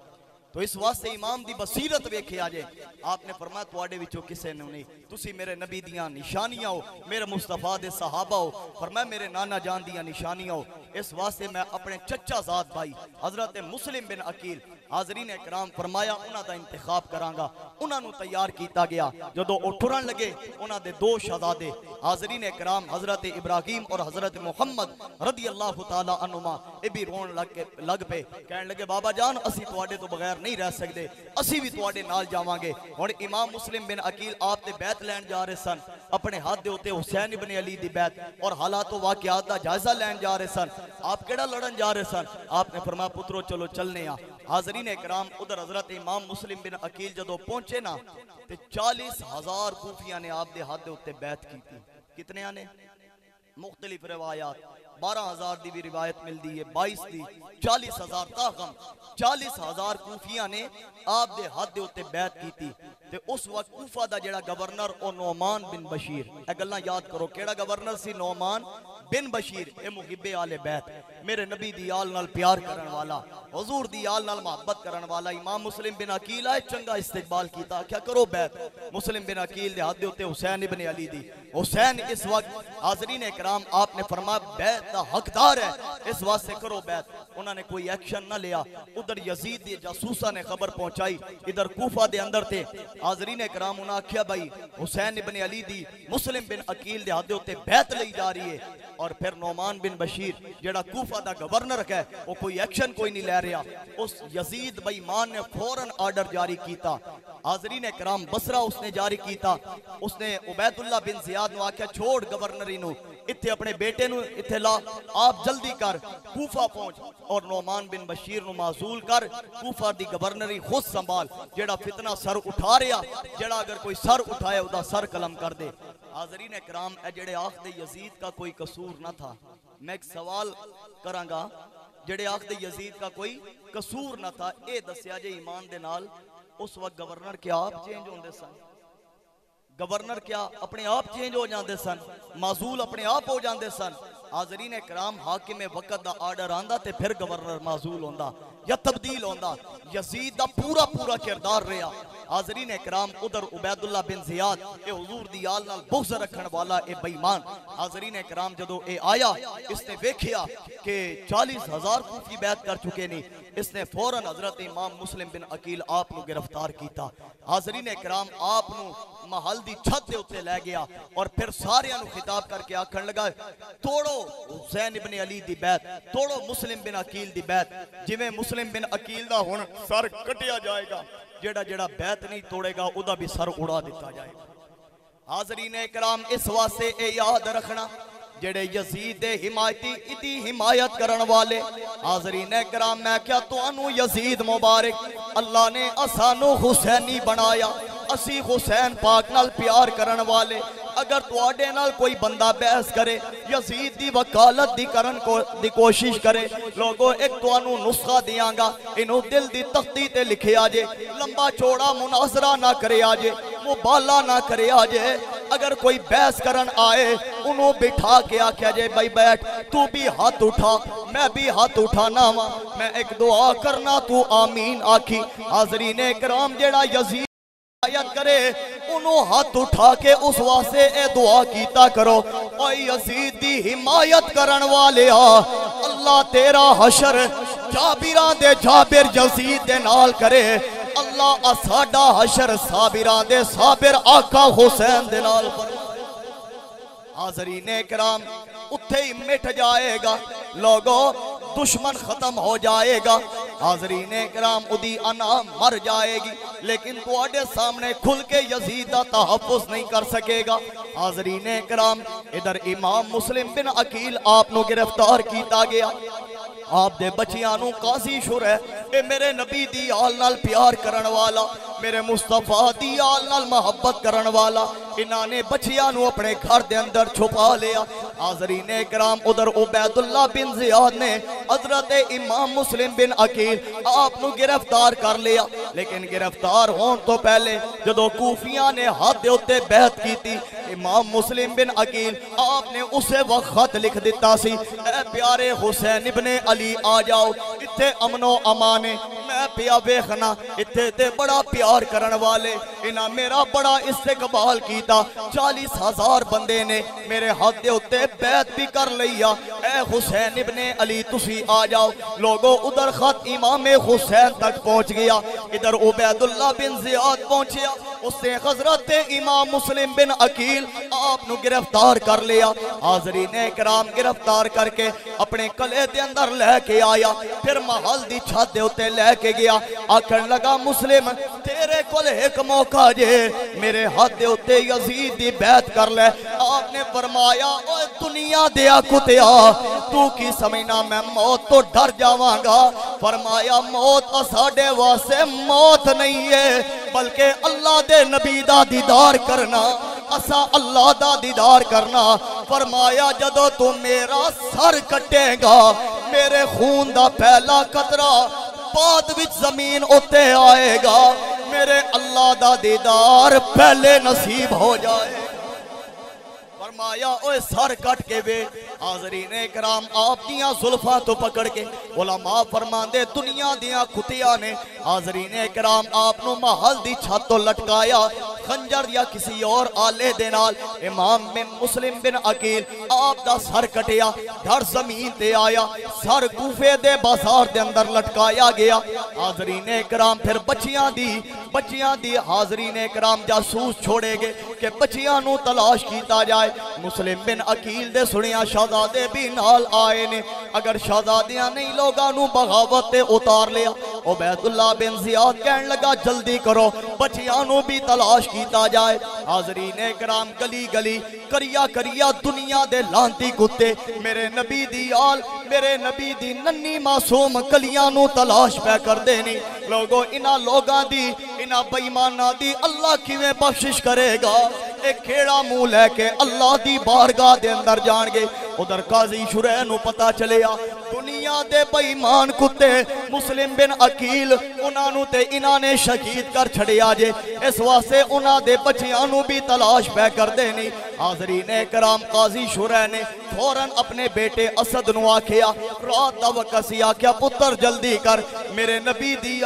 تو اس واسطے امام دی بصیرت ویکھے آجے آپ نے فرمایا تواڈے وچوں کسے نے نہیں، تسی میرے نبی دیاں نشانیاں ہو، میرے مصطفیٰ دے صحابہ ہو، فرمایا میرے نانا جان دیاں نشانیاں ہو، اس واسطے میں اپنے چچا ذات بھائی حضرت مسلم بن عقیل حاضرین اکرام فرمایا انہاں دا انتخاب کرانگا، انہاں نو تیار کیتا گیا، جدو اٹھرن لگے انہاں دے دو شہزادے حاضرین اکرام حضرت ابراہیم اور حضرت محمد رضی اللہ تعالی عنہما اے بھی رون لگ پہ کہنے لگے بابا جان اسی تواڈے تو بغیر نہیں رہ سکتے، اسی بھی تواڈے نال جاواں گے۔ ہن امام مسلم بن عقیل آپ تے بیعت لین جا رہے سن، اپنے ہاتھ دے اوتے حسین ابن علی دی بیعت اور حالات و واقعات دا جائزہ لین جا رہے سن، آپ کیڑا لڑن جا رہے سن؟ آپ نے فرمایا پترو چلو چلنے آ۔ حاضرین اکرام ادھر حضرت امام مسلم بن عقیل جدو پہنچے نا تے 40,000 کوفیاں نے آپ دے ہاتھ دے اوتے بیعت کی تھی، کتنے آنے؟ مختلف روایات 12,000 دی بھی روایت مل دی ہے، 22 دی، 40,000 تاغم 40,000 کوفیاں نے آپ دے ہاتھ دے ہوتے بیعت کی تھی تے اس وقت کوفہ دا جڑا گورنر او نعمان بن بشیر، اے گلنا یاد کرو کیڑا گورنر سی؟ نعمان بن بشیر، اے محب آل بیت، میرے نبی دی آل نال پیار کرن والا، حضور دی آل نال محبت کرن والا۔ امام مسلم بن عقیل آئے چنگا استقبال کیتا، کیا کرو بیعت؟ مسلم بن عقیل دے ہاتھ دے ہوتے حسین ابن علی دی، حسین اس وقت حاضرین اکرام آپ نے فرمایا بیعت دا حقدار ہے، اس واسطے کرو بیعت۔ انہوں نے کوئی ایکشن نہ لیا، ادھر یزید دی جاسوسہ نے خبر پہنچائی، ادھر کوفہ دے اندر تھے حاضرین اکرام، انہوں نے کیا بھائی حسین ابن علی دی مسلم بن عقیل دے ہاتھ ہوتے بیعت لئی جا رہی ہے، اور پھر نعمان بن بشیر جڑا کوفہ دا گورنر ہے وہ کوئی ایکشن کوئی نہیں لے رہا، اس یزید بے ایمان نے فوراً آرڈر جاری کیتا، حاضرین اکرام بصرہ اس نے جاری کیتا، اس نے عبید اللہ بن زیاد نو آکھیا چھوڑ گورنری نو، اتھے اپنے بیٹے نو اتھے لا، آپ جلدی کر کوفہ پہنچ اور نعمان بن بشیر نو معزول کر، کوفہ دی گورنری خود سنبھال، جڑا فتنہ سر اٹھا رہا، جڑا اگر کوئی سر اٹھائے ادا سر قلم کر دے۔ حاضرین اکرام اے جڑے آخ دے یزید کا کوئی قصور نہ تھا، میں ایک سوال کرانگا، جڑے آخ دے یزید کا کوئی قصور نہ تھا، اے دسیا جے ایمان دے نال اس وقت گورنر کیا آپ چینج ہوندے سن؟ گورنر کیا اپنے آپ چینج ہو جاندے سن؟ معزول اپنے آپ ہو جاندے سن؟ حاضرین اکرام حاکم وقت دا آرڈر آندا تے پھر گورنر معزول ہوندا یا تبدیل ہوندا، یزید دا پورا پورا کردار رہا۔ حاضرین اکرام ادھر عبید اللہ بن زیاد اے حضور دی آل نال بغض رکھن والا اے بے ایمان، حاضرین اکرام جدو اے آیا اس نے ویکھیا کہ 40,000 کوفی بیعت کر چکے نہیں، اس نے فوراً حضرت امام مسلم بن عقیل آپ نو گرفتار کیتا۔ حاضرین اکرام آپ نو محل دی چھت دے اتے لے گیا اور پھر سارے انو خطاب کر کے آکھن لگا توڑو حسین ابن علی دی بیعت، توڑو مسلم بن عقیل دی بیعت، جویں مسلم بن عقیل دا ہن سر کٹیا جائے گا، جڑا جڑا بیعت نہیں توڑے گا ادا بھی سر اڑا دیتا جائے گا۔ حاضرین اکرام اس واسطے اے یاد رکھنا جڑے یزید دے حمایتی ادی حمایت کرن والے، حاضرین اکرام میں کیا تو انو یزید مبارک اللہ نے اسانو حسینی بنایا، اسی حسین پاک نال پیار کرن والے، اگر تواڈے نال کوئی بندہ بحث کرے یزید دی وکالت دی کرن دی کوشش کرے، لوگوں ایک توانو نسخہ دیاں گا، انہوں دل دی تختی تے لکھے آجے، لمبا چوڑا مناظرہ نہ کرے آجے، مبالہ نہ کرے آجے، اگر کوئی بحث کرن آئے انہوں بٹھا کے آکھیا جائے بھائی بیٹھ، تو بھی ہاتھ اٹھا میں بھی ہاتھ اٹھانا ہوا، میں ایک دعا کرنا تو آمین آکھی۔ حاضرین اکرام جیڑا یزید حمایت کرے انہوں ہاتھ اٹھا کے اس واسطے اے دعا کیتا کرو، اے یزید دی حمایت کرن والے اللہ تیرا حشر جابران دے جابر یزید دے نال کرے، اللہ اساڈا حشر صابران دے صابر آقا حسین دے نال کرے۔ حاضرین اکرام اتھے ہی مٹ جائے گا، لوگوں دشمن ختم ہو جائے گا، حاضرین اکرام ادھی انا مر جائے گی، لیکن تواڈے سامنے کھل کے یزید دا تحفظ نہیں کر سکے گا۔ حاضرین اکرام ادھر امام مسلم بن عقیل آپ نو گرفتار کیتا گیا، آپ دے بچیاں نو قاضی شر ہے اے میرے نبی دی آل نال پیار کرن والا میرے مصطفیٰ دی آل نال محبت کرن والا انہاں نے بچیاں نو اپنے گھر دے اندر چھپا لیا حاضرین اکرام ادھر عبید اللہ بن زیاد نے حضرت امام مسلم بن عقیل آپ نو گرفتار کر لیا لیکن گرفتار ہون تو پہلے جدو کوفیاں نے ہاتھ دے اتے بیعت کی تھی امام مسلم بن عقیل آپ نے اسے وقت خط لکھ دیتا سی اے پیارے حسین ابن علی آ جاؤ اتھے امن و امانے میں پیا بیخنا اتھے تے بڑا پیار کرن والے انہاں میرا بڑا استقبال کیتا 40,000 بندے نے میرے ہاتھ دے اتے بیعت بھی کر لیا اے حسین ابن علی تسی آ جاؤ لوگوں ادھر خط امام حسین تک پہنچ گیا ادھر عبید اللہ بن زیاد پہنچیا اس نے حضرت امام مسلم بن عقیل آپ نو گرفتار کر لیا حاضرین اکرام گرفتار کر کے اپنے کلے دے اندر لے کے آیا پھر محل دی چھت دے ہوتے لے کے گیا آکر لگا مسلم تیرے کل ایک موقع جے میرے ہاتھ دے ہوتے یزید دی بیعت کر لے آپ نے فرمایا اوہ دنیا دیا کتیا تو کی سمجھنا میں موت تو ڈر جاواں گا فرمایا موت اساڑے واسے موت نہیں ہے بلکہ اللہ دے نبی دا دیدار کرنا اسا اللہ دا دیدار کرنا فرمایا جدو تو میرا سر کٹے گا میرے خون دا پہلا قطرہ بعد وچ زمین اتے آئے گا میرے اللہ دا دیدار پہلے نصیب ہو جائے فرمایا اوہ سر کٹ کے وے حاضرین اکرام آپ دیاں ظلفہ تو پکڑ کے علماء فرمان دے دنیا دیاں کھتیاں نے حاضرین اکرام آپ نو محل دی چھت تو لٹکایا خنجر یا کسی اور آلے دے نال امام بن مسلم بن عقیل آپ دا سر کٹیا دھر زمین تے آیا سر کوفے دے بازار دے اندر لٹکایا گیا حاضرین اکرام پھر بچیاں دی حاضرین اکرام جاسوس چھوڑے گے کہ بچیاں نو تلاش کیتا جائے مسلم بن عقیل دے سنیا شہزادے بھی نال آئے نے اگر شہزادیاں نہیں لوگاں نو بغاوت تے اتار لیا عبید اللہ بن زیاد کہن لگا جلدی کرو بچیاں نو بھی تلاش کیتا جائے حاضرین اکرام گلی گلی کریا دنیا دے لانتی کتے میرے نبی دی آل میرے نبی دی ننی معصوم کلیاں نو تلاش پہ کر دینی لوگوں انہاں لوگاں دی انہاں بیمانہ دی اللہ کیویں بخشش کرے گا ایک کھیڑا منہ لے کے اللہ دی بارگاہ دے اندر جان گے ادھر قاضی شرح نو پتا چلیا دنیا دے بیمان کتے مسلم بن عقیل انہاں نو تے انہاں نے شہید کر چھڑیا جے اس واسے انہاں دے بچیاں نو بھی تلاش پہ کر دینی حاضرین اکرام قاضی شرح نے فوراً اپنے بیٹے اسد نو آکھیا رات دا وقت آکھیا پتر جلدی کر میرے نبی دی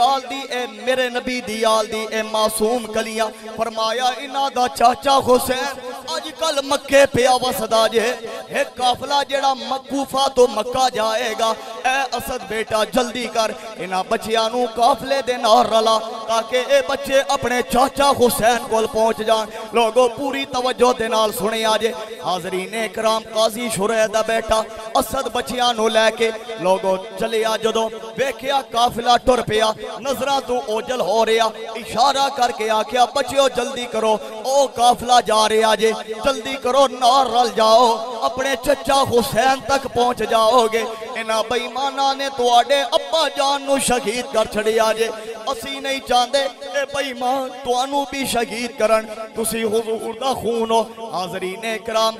آل دی اے معصوم کلیاں فرمایا انہاں دا چاچا حسین آج کل مکے پہ وسدا جے ایک قافلہ جڑا کوفہ تو مکہ جائے گا اے اسد بیٹا جلدی کر انہاں بچیاں نو قافلے دے نار رلا تاکہ اے بچے اپنے چاچا حسین کول پہنچ جان لوگوں پوری توجہ دے نال سنے آجے حاضرین اکرام قاضی شرح دا بیٹا اسد بچیاں نو لے کے لوگوں چلے آ جدو ویکھیا قافلہ ٹر پیا نظرہ تو اوجل ہو رہا اشارہ کر کے آکھیا بچیو جلدی کرو او قافلہ جا رہے آجے جلدی کرو نار رل جاؤ اپنے چچا حسین تک پہنچ جاؤ گے انہاں بیمانہ نے تو آڈے ابا جان نو شہید کر چھڑی آجے اسی نہیں چاندے اے بیمان تو انو بھی شہید کرن تسی حضور دا خون ہو حاضرین اکرام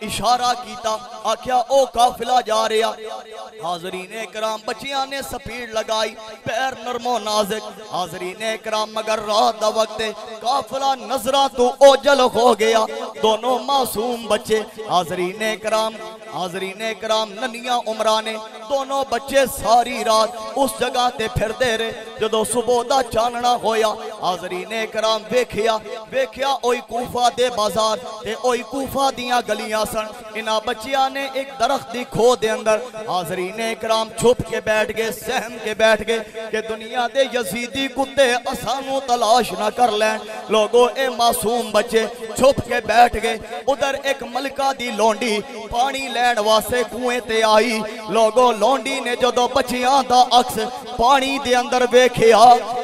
اشارہ کیتا آکھیا او قافلہ جا رہا حاضرین اکرام بچیاں نے سپیڑ لگائی پیر نرم و نازک حاضرین اکرام مگر رات دا وقت قافلہ نظرہ تو اوجل ہو گیا دونوں معصوم بچے حاضرین اکرام ننیاں عمرانے دونوں بچے ساری رات اس جگہ تے پھر دے رہے جدو صبح دا چاننا ہویا حاضرین اکرام ویکھیا اوئی کوفہ دے بازار تے اوئی کوفہ دیاں گلیاں سن انہاں بچیاں نے ایک درخت دی کھو دے اندر حاضرین اکرام چھپ کے بیٹھ گئے سہم کے بیٹھ گئے کہ دنیا دے یزیدی کتے اسانو تلاش نہ کر لیں لوگوں اے معصوم بچے چھپ کے بیٹھ گئے ادھر ایک ملکہ دی لونڈی پانی لین واسے کنویں تے آئی لوگوں لونڈی نے جدو بچیاں دا عکس پانی دے اندر ویکھیا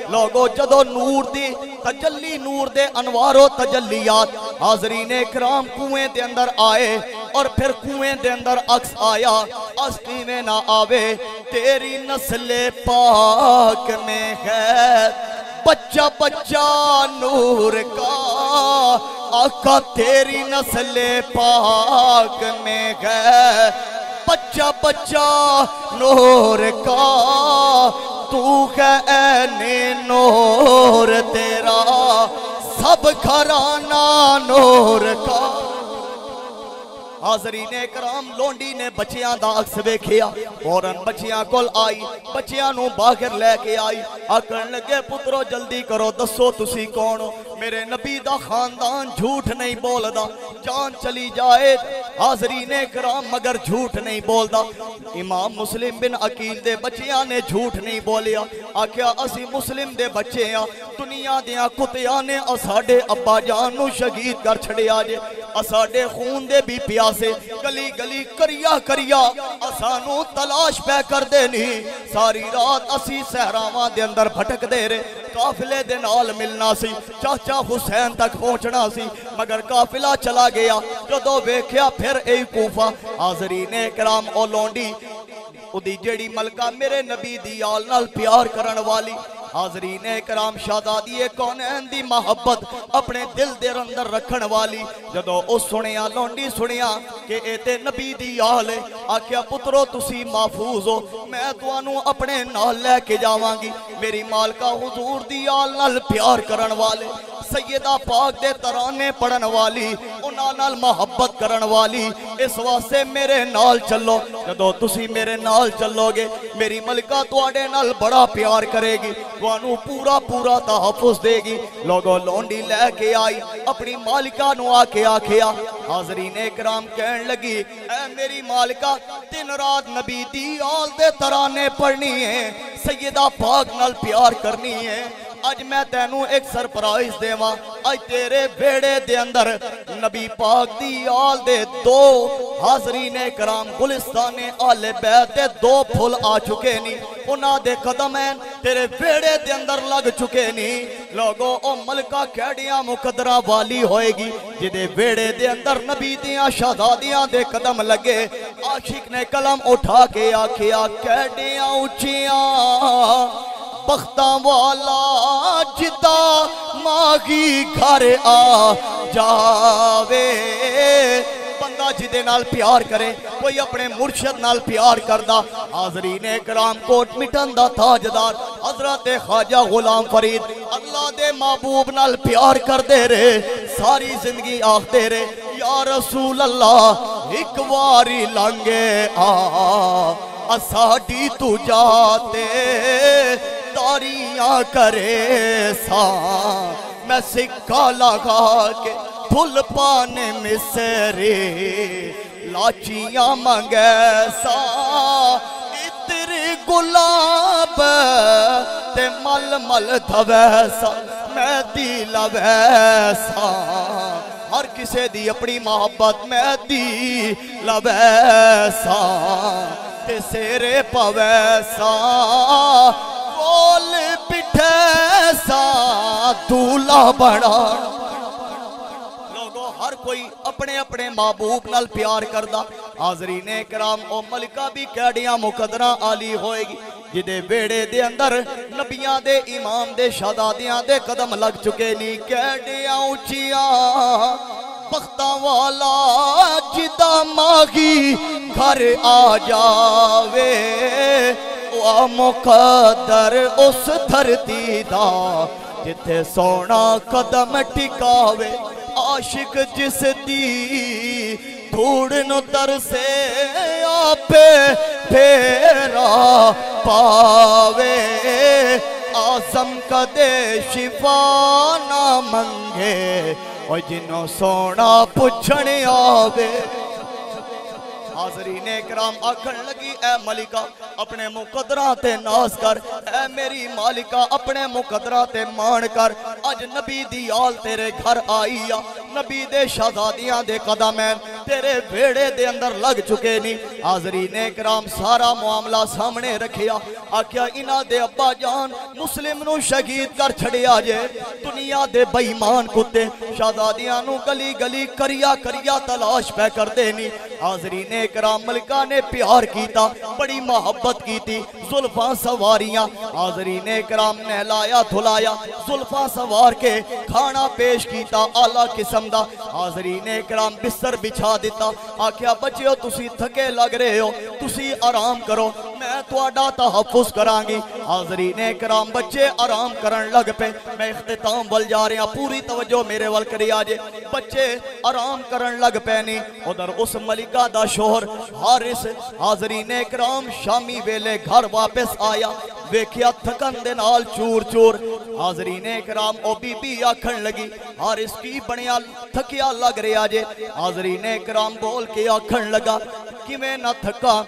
لوگوں جدو نور دی تجلی نور دے انوار و تجلیات حاضرین اکرام کنویں دے اندر آئے اور پھر کنویں دے اندر عکس آیا اس میں نہ آوے تیری نسل پاک میں ہے بچہ بچہ نور کا آقا تیری نسل پاک میں ہے بچہ بچہ نور کا تو ہے عین نور تیرا سب گھرانہ نور کا حاضرین اکرام لونڈی نے بچیاں دا عکس ویکھیا فوراً بچیاں کول آئی بچیاں نو باہر لے کے آئی آکھن لگے پترو جلدی کرو دسو تسی کون ہو میرے نبی دا خاندان جھوٹ نہیں بولدا جان چلی جائے حاضرین اکرام مگر جھوٹ نہیں بولدا امام مسلم بن عقیل دے بچیاں نے جھوٹ نہیں بولیا آکھیا اسی مسلم دے بچے ہاں دنیا دیاں کتیاں نے اساڈے ابا جان نو شہید کر چھڑیا جے اساڈے خون دے بھی پیاسے گلی گلی کریا کریا اسانو تلاش پہ کر دے نہیں ساری رات اسی صحراواں دے اندر بھٹک دے رہے قافلے دے نال ملنا سی چاچا حسین تک پہنچنا سی مگر قافلہ چلا گیا جدو ویکھیا پھر اے کوفہ حاضرین اکرام او لونڈی اودی جیڑی ملکہ میرے نبی دی آل نال پیار کرن والی حاضرین اکرام شہزادی کونین دی محبت اپنے دل دے اندر رکھن والی جدو اس سنیا لونڈی سنیا کہ اے تے نبی دی آل ہے آکھیا پترو تسی محفوظ ہو میں توانو اپنے نال لے کے جاواں گی میری مالکہ حضور دی آل نال پیار کرن والے سیدہ پاک دے ترانے پڑھن والی انہاں نال محبت کرن والی اس واسطے میرے نال چلو جدو تسی میرے نال چلو گے میری ملکہ تواڈے نال بڑا پیار کرے گی توانو پورا پورا تحفظ دے گی لوگوں لونڈی لے کے آئی اپنی مالکہ نو آکے آکھیا حاضرین اکرام کہن لگی اے میری مالکہ دن رات نبی دی آل دے ترانے پڑھنی ہے سیدہ پاک نال پیار کرنی ہے آج میں تینوں ایک سرپرائز دیواں آج تیرے بیڑے دے اندر نبی پاک دی آل دے دو حاضرین کرام گلستان آل بیت دے دو پھول آ چکے نہیں انہاں دے قدم ہیں تیرے بیڑے دے اندر لگ چکے نہیں لوگوں او ملکہ کیڑیاں مقدرہ والی ہوئے گی جدے بیڑے دے اندر نبی دیاں شہزادیاں دے قدم لگے عاشق نے کلم اٹھا کے آکھیا کیڑیاں اچھیاں بختاں والا جدا ماغی گھر آ جاوے بندہ جدے نال پیار کرے کوئی اپنے مرشد نال پیار کردہ حاضرین اکرام کوٹ مٹن دا تاجدار حضرت خواجہ غلام فرید اللہ دے محبوب نال پیار کر دے رہے ساری زندگی آخ دے رہے یا رسول اللہ ایک واری لانگے اساڈی تو جاتے تاریاں کرے ساں میں سکہ لگا کے پھل پانے مصری لاچیاں منگے ساں اتر گلاب تے مل مل دھویسا میں دل ویسا ہر کسے دی اپنی محبت میں دل ویسا تے سیرے پویسا بول پٹھے سا دھولا بڑا لوگوں ہر کوئی اپنے اپنے محبوب نال پیار کردہ حاضرین اکرام او ملکہ بھی کیڑیاں مقدرہ آلی ہوئے گی جدے بیڑے دے اندر نبیاں دے امام دے شہزادیاں دے قدم لگ چکے نہیں کیڑیاں اچھیاں بختاں والا جدا ماغی گھر آ جاوے مقدر اس دھرتی دا جتھے سونا قدم ٹکاوے عاشق جس دی دھوڑ نو ترسے آپے پھیرا پاوے آزم کدے شفا نہ منگے اور جنوں سونا پچھنے آوے حاضرین اکرام آکھن لگی اے ملکہ اپنے مقدرہ تے ناز کر اے میری مالکہ اپنے مقدرہ تے مان کر اج نبی دی آل تیرے گھر آئی یا نبی دے شہزادیاں دے قدم ہیں تیرے بیڑے دے اندر لگ چکے نہیں حاضرین اکرام سارا معاملہ سامنے رکھیا آکھیا انہاں دے ابا جان مسلم نو شہید کر چھڑیا جے دنیا دے بے ایمان کتے شہزادیاں نو گلی گلی کریا کریا تلاش پہ کر دینی حاضرین اکرام ملکہ نے پیار کیتا بڑی محبت کیتی زلفاں سواریاں حاضرین اکرام نے لایا دھلایا زلفاں سوار کے کھانا پیش کیتا اعلیٰ قسم دا حاضرین اکرام بستر بچھا دیتا آکھیا بچیو تسی تھکے لگ رہے ہو تسی آرام کرو میں تواڈا تحفظ کرانگی حاضرین اکرام بچے آرام کرن لگ پہ میں اختتام ول جا رہا پوری توجہ میرے ول کری آجے بچے آرام کرن لگ پہ نہیں ادھر اس ملکہ دا شوہر حارث حاضرین اکرام شامی ویلے گھر واپس آیا ویکھیا تھکن دے نال چور چور حاضرین اکرام او بی بی آکھن لگی حارث کی بنیا تھکیا لگ رہا جے حاضرین اکرام بول کے آکھن لگا کہ میں نہ تھکا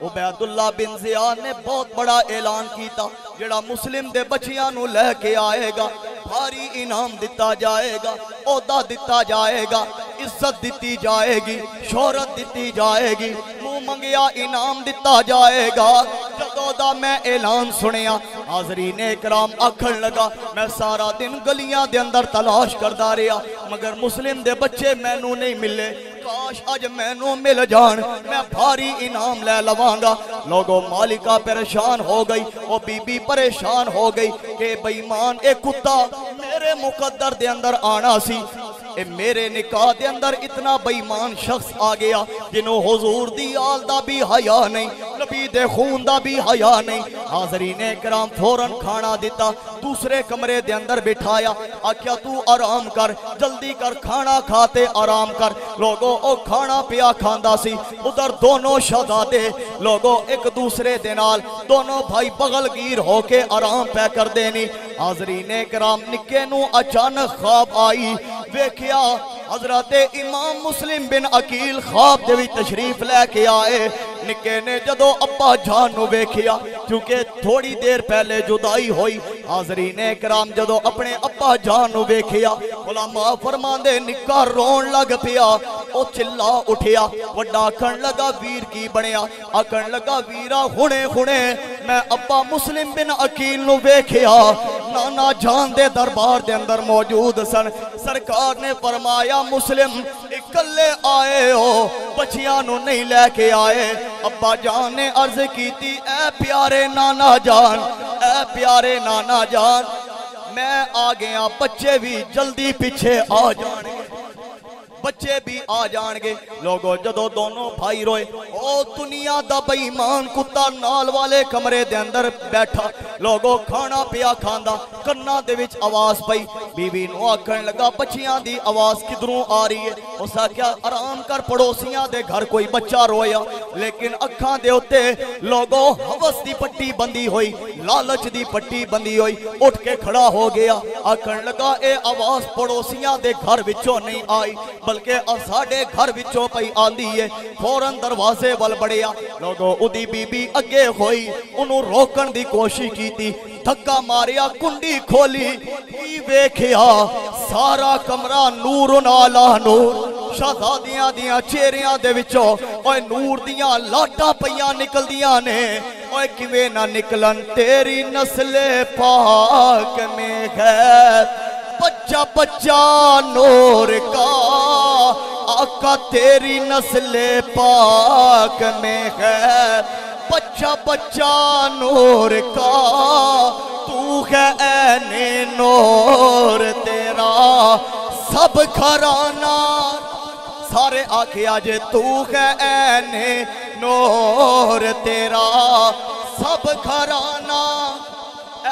عبید اللہ بن زیاد نے بہت بڑا اعلان کیتا جڑا مسلم دے بچیاں نو لے کے آئے گا بھاری انعام دیتا جائے گا عہدہ دیتا جائے گا عزت دیتی جائے گی شہرت دیتی جائے گی منہ منگیا انعام دیتا جائے گا جدوں دا میں اعلان سنیا حاضرین اکرام آکھن لگا میں سارا دن گلیاں دے اندر تلاش کردا رہیا مگر مسلم دے بچے مینوں نہیں ملے کاش آج مینوں مل جان میں بھاری انعام لے لواں گا لوگوں مالکہ پریشان ہو گئی وہ بی بی پریشان ہو گئی کہ بے ایمان ایک کتا میرے مقدر دے اندر آنا سی اے میرے نکاح دے اندر اتنا بے ایمان شخص آ گیا جنہوں حضور دی آل دا بھی حیا نہیں نبی دے خون دا بھی حیا نہیں حاضرین اکرام فوراں کھانا دیتا دوسرے کمرے دے اندر بٹھایا آکھیا تو آرام کر جلدی کر کھانا کھاتے آرام کر لوگوں او کھانا پیا کھاندا سی ادھر دونوں شہزادے لوگوں ایک دوسرے دے نال دونوں بھائی بغل گیر ہو کے آرام پہ کر دینی حاضرین اکرام نکے نو اچانک خواب آئی ویکھیا حضرت امام مسلم بن عقیل خواب دے وچ تشریف لے کے آئے نکے نے جدو ابا جان نو ویکھیا کیونکہ تھوڑی دیر پہلے جدائی ہوئی حاضرین اکرام جدو اپنے ابا جان نو ویکھیا علماء فرماندے نکا رون لگ پیا او چلا اٹھیا وڈا آکھن لگا ویر کی بنیا آکھن لگا ویرا ہونے ہونے میں ابا مسلم بن عقیل نو ویکھیا نانا جان دے دربار دے اندر موجود سن سرکار نے فرمایا مسلم اکلے آئے ہو بچیاں نو نہیں لے کے آئے ابا جان نے عرض کیتی اے پیارے نانا جان اے پیارے نانا جان میں آ گیا بچے بھی جلدی پیچھے آ جان گے بچے بھی آ جان گے لوگوں جدو دونوں بھائی روئے او دنیا دا بے ایمان کتا نال والے کمرے دے اندر بیٹھا لوگوں کھانا پیا کھاندا کنا دے وچ آواز پئی بی بی نو آکھن لگا بچیاں دی آواز کدھروں آ رہی ہے اس آکھیا آرام کر پڑوسیاں دے گھر کوئی بچہ رویا لیکن اکھاں دے اوتے لوگوں ہوس دی پٹی بندی ہوئی لالچ دی پٹی بندی ہوئی اٹھ کے کھڑا ہو گیا آکھن لگا اے آواز پڑوسیاں دے گھر وچوں نہیں آئی بلکہ ساڑے گھر وچوں پئی آندی ہے فوراں دروازے ول بڑھیا لوگوں اودی بی بی اگے ہوئی انہوں روکن دی کوشش کی تھی دھکا ماریا کنڈی کھولی کی ویکھیا سارا کمرہ نور نالا نور شہزادیاں دیاں چہریاں دے وچوں اوے نور دیاں لاٹاں پیاں نکل دیاں نے اوے کیویں نہ نکلن تیری نسل پاک میں ہے بچہ بچہ نور کا آقا تیری نسل پاک میں ہے بچہ بچہ نور کا تو ہے عین نور تیرا سب گھرانہ سارے آکھے آجے تو ہے عین نور تیرا سب گھرانہ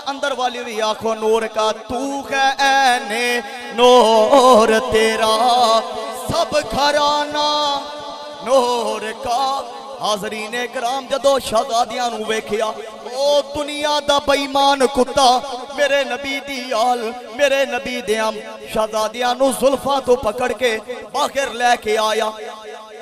اندر والی بھی آنکھوں نور کا تو ہے عین نور تیرا سب گھرانہ نور کا حاضرین اکرام جدو شہزادیاں نو ویکھیا او دنیا دا بے ایمان کتا میرے نبی دی آل میرے نبی دیاں شہزادیاں نو زلفاں تو پکڑ کے باہر لے کے آیا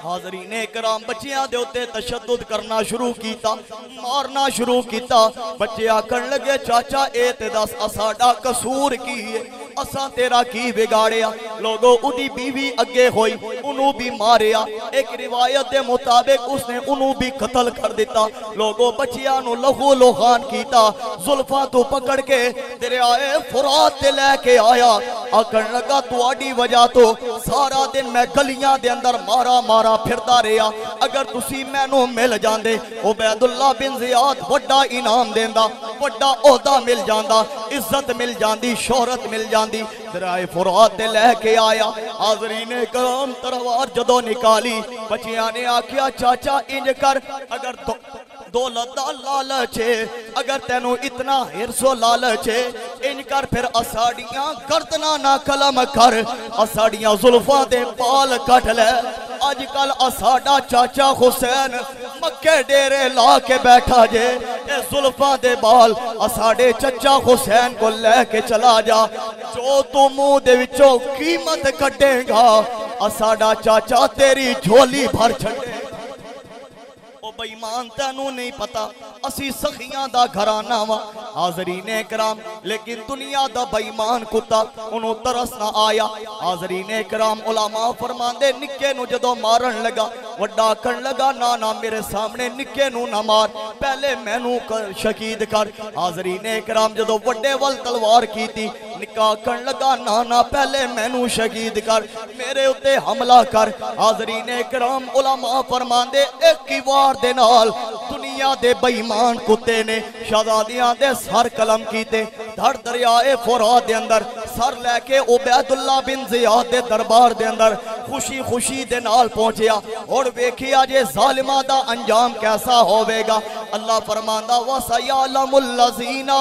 حاضرین اکرام بچیاں دے ہوتے تشدد کرنا شروع کیتا مارنا شروع کیتا بچے آکھن لگے چاچا اے تے دس اساڈا قصور کی ہے اساں تیرا کی بگاڑیا لوگوں اودی بیوی اگے ہوئی انہوں بھی ماریا ایک روایت دے مطابق اس نے انہوں بھی قتل کر دیتا لوگوں بچیاں نو لہو لوہان کیتا زلفاں تو پکڑ کے دریائے فرات تے لے کے آیا آکھن لگا تواڈی وجہ تو سارا دن میں گلیاں دے اندر مارا مارا پھردا رہیا، اگر تسی مینوں مل جاندے عبید اللہ بن زیاد وڈا انعام دیندا، وڈا عہدہ مل جاندا، عزت مل جاندی، شہرت مل جاندی۔ دریائے فرات تے لے کے آیا، حاضرین کرام تلوار جدو نکالی، بچیاں نے آکھیا چاچا انج کر، اگر دولت دا لالچ ہے، اگر تینوں اتنا حرص و لالچ ہے، انج کر پھر اساڑیاں گردنا نہ قلم کر، اساڑیاں زلفاں دے بال کٹ لے۔ آج کل اساڑا چاچا حسین مکے ڈیرے لا کے بیٹھا جے، اے زلفاں دے بال اساڑے چچا حسین کو لے کے چلا جا، جو تو منہ دے وچوں قیمت کٹے گا اساڑا چاچا تیری جھولی بھر چھڑے۔ او بے ایمان تینوں نہیں پتا اسی سخیاں دا گھرانہ وا حاضرین کرام، لیکن دنیا دا بے ایمان کتا انہوں ترس نہ آیا۔ حاضرین کرام علماء فرماندے نکے نو جدو مارن لگا وڈا کرن لگا نا میرے سامنے نکے نو نہ مار، پہلے مینوں شہید کر۔ حاضرین کرام جدو وڈے ول تلوار کی تھی نکاح کرن لگا نا پہلے مینوں شہید کر، میرے اتے حملہ کر۔ حاضرین کرام علماء فرماندے ایک ہی وار دے نال دنیا دے بے ایمان کتے نے شہزادیاں دے سر قلم کیتے، دھڑ دریائے فرات دے اندر سر لے کے عبید اللہ بن زیاد دے دربار دے اندر خوشی خوشی دے نال پہنچیا، اور ویکھیا جے ظالمہ دا انجام کیسا ہوے گا۔ اللہ فرماندا وَسَيَعْلَمُ الَّذِينَ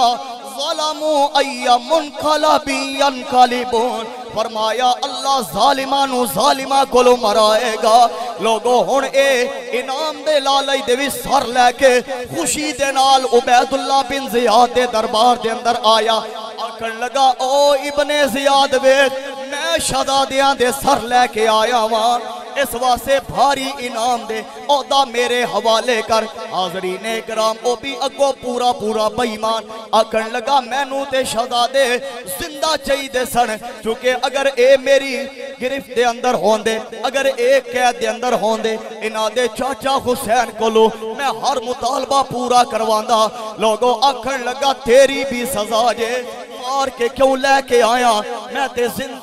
ظَلَمُوا أَيَّ مُنْقَلَبٍ يَنْقَلِبُونَ، فرمایا اللہ ظالمانو ظالمہ کولو مرائے گا۔ لوگو ہن اے انعام دے لالائی دے وی سر لے کے خوشی دے نال عبید اللہ بن زیاد دے دربار دے اندر آیا، آکھن لگا او ابن زیاد ویکھ میں شہزادیاں دے سر لے کے آیا وہاں، اس واسے بھاری انعام دے عہدہ میرے حوالے کر۔ حاضرین کرام او بھی اگو پورا بے ایمان آکھن لگا مینوں تے شہزادے زندہ چاہیے سن، چونکہ اگر اے میری گرفت دے اندر ہوندے، اگر اے قید دے اندر ہوندے انہاں دے چاچا حسین کولو میں ہر مطالبہ پورا کرواندا۔ لوگوں آکھن لگا تیری بھی سزا جے، مار کے کیوں لے کے آیا،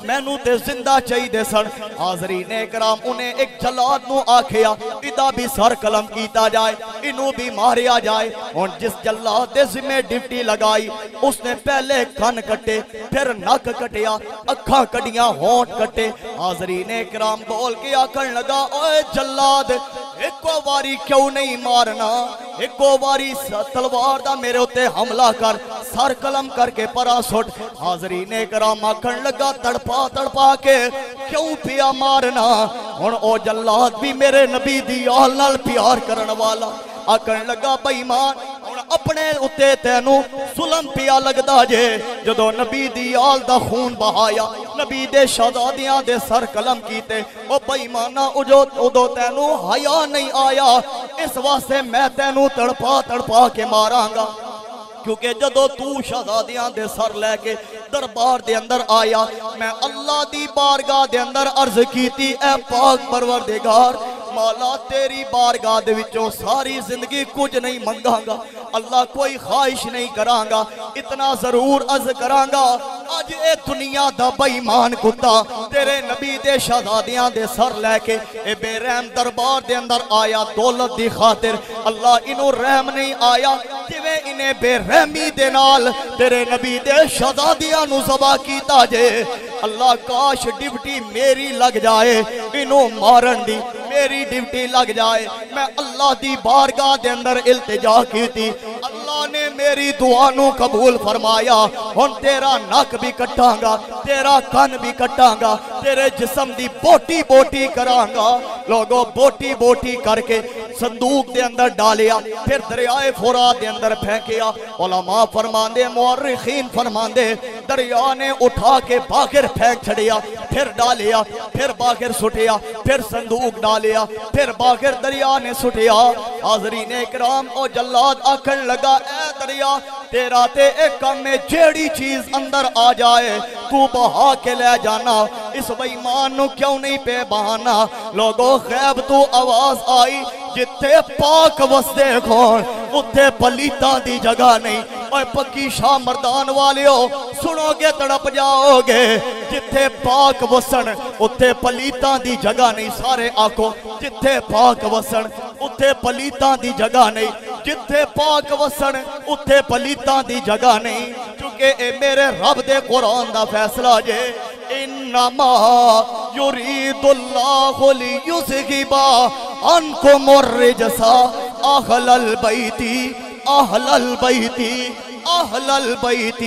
مینوں تے زندہ چاہیے سن۔ حاضرین کرام انہیں ایک جلاد نو آکھیا ادا بھی سر قلم کیتا جائے، انہوں بھی ماریا جائے، اور جس جلاد دے ذمہ ڈیوٹی لگائی اس نے پہلے کن کٹے، پھر نک کٹیا، اکھاں کٹیاں، ہونٹ کٹے۔ حاضرین کرام بول کے آکھن لگا اوے جلاد ایکو واری کیوں نہیں مارنا، ایکو واری تلوار دا میرے ہوتے حملہ کر، سر قلم کر کے پرا سٹ۔ حاضرین کرام آکھن لگا تڑپا کے کیوں پیا مارنا، ہن او جلاد بھی میرے نبی دی آل نال پیار کرن والا، آکھن لگا بے ایمان ہن اپنے اتے تینوں ظلم پیا لگدا جے، جدو نبی دی آل دا خون بہایا، نبی دے شہزادیاں دے سر قلم کیتے، او بے ایمانہ ادو تینوں حیا نہیں آیا، اس واسطے میں تینوں تڑپا کے ماراں گا، کیونکہ جدو تو شہزادیاں دے سر لے کے دربار دے اندر آیا، میں اللہ دی بارگاہ دے اندر عرض کیتی اے پاک پروردگار مولا تیری بارگاہ دے وچوں ساری زندگی کچھ نہیں منگاں گا، اللہ کوئی خواہش نہیں کراں گا، اتنا ضرور عرض کراں گا آج اے دنیا دا بے ایمان کتا تیرے نبی دے شہزادیاں دے سر لے کے اے بے رحم دربار دے اندر آیا، دولت دی خاطر اللہ انہوں رحم نہیں آیا، جویں انہیں بے رحمی دے نال تیرے نبی دے شہزادیاں نو ذبح کیتا جے، اللہ کاش ڈیوٹی میری لگ جائے، انہوں مارن دی میری ڈیوٹی لگ جائے، میں اللہ دی بارگاہ دے اندر التجا کی تھی، اللہ نے میری دعا نو قبول فرمایا، ہن تیرا نک بھی کٹاں گا، تیرا کن بھی کٹاں گا، تیرے جسم دی بوٹی کراں گا۔ لوگوں بوٹی کر کے صندوق دے اندر ڈالیا، پھر دریائے فرات دے اندر پھینکیا۔ علماء فرماندے مورخین فرماندے دریا نے اٹھا کے باہر پھینک چھڑیا، پھر ڈالیا، پھر باہر سٹیا، پھر صندوق ڈالیا، پھر باہر دریا نے سٹیا۔ حاضرین اکرام او جلاد آکھن لگا اے دریا تیرا تے ایک کم میں جیڑی چیز اندر آ جائے تو بہا کے لے جانا، اس بے ایمان نو کیوں نہیں پہ بہانا۔ لوگوں غیب تو آواز آئی جتے پاک وسدے کھون اتھے پلیتاں دی جگہ نہیں، اور پکی شاہ مردان والیو سنو گے تڑپ جاؤ گے جتھے پاک وسن اتھے پلیتاں دی جگہ نہیں سارے آکھو جتھے پاک وسن اتھے پلیتاں دی جگہ نہیں جتھے پاک وسن اتھے پلیتاں دی جگہ نہیں چونکہ اے میرے رب دے قرآن دا فیصلہ جے انما یرید اللہ لیذھب عنکم الرجس اہل البیت اہل البیت اہل البیت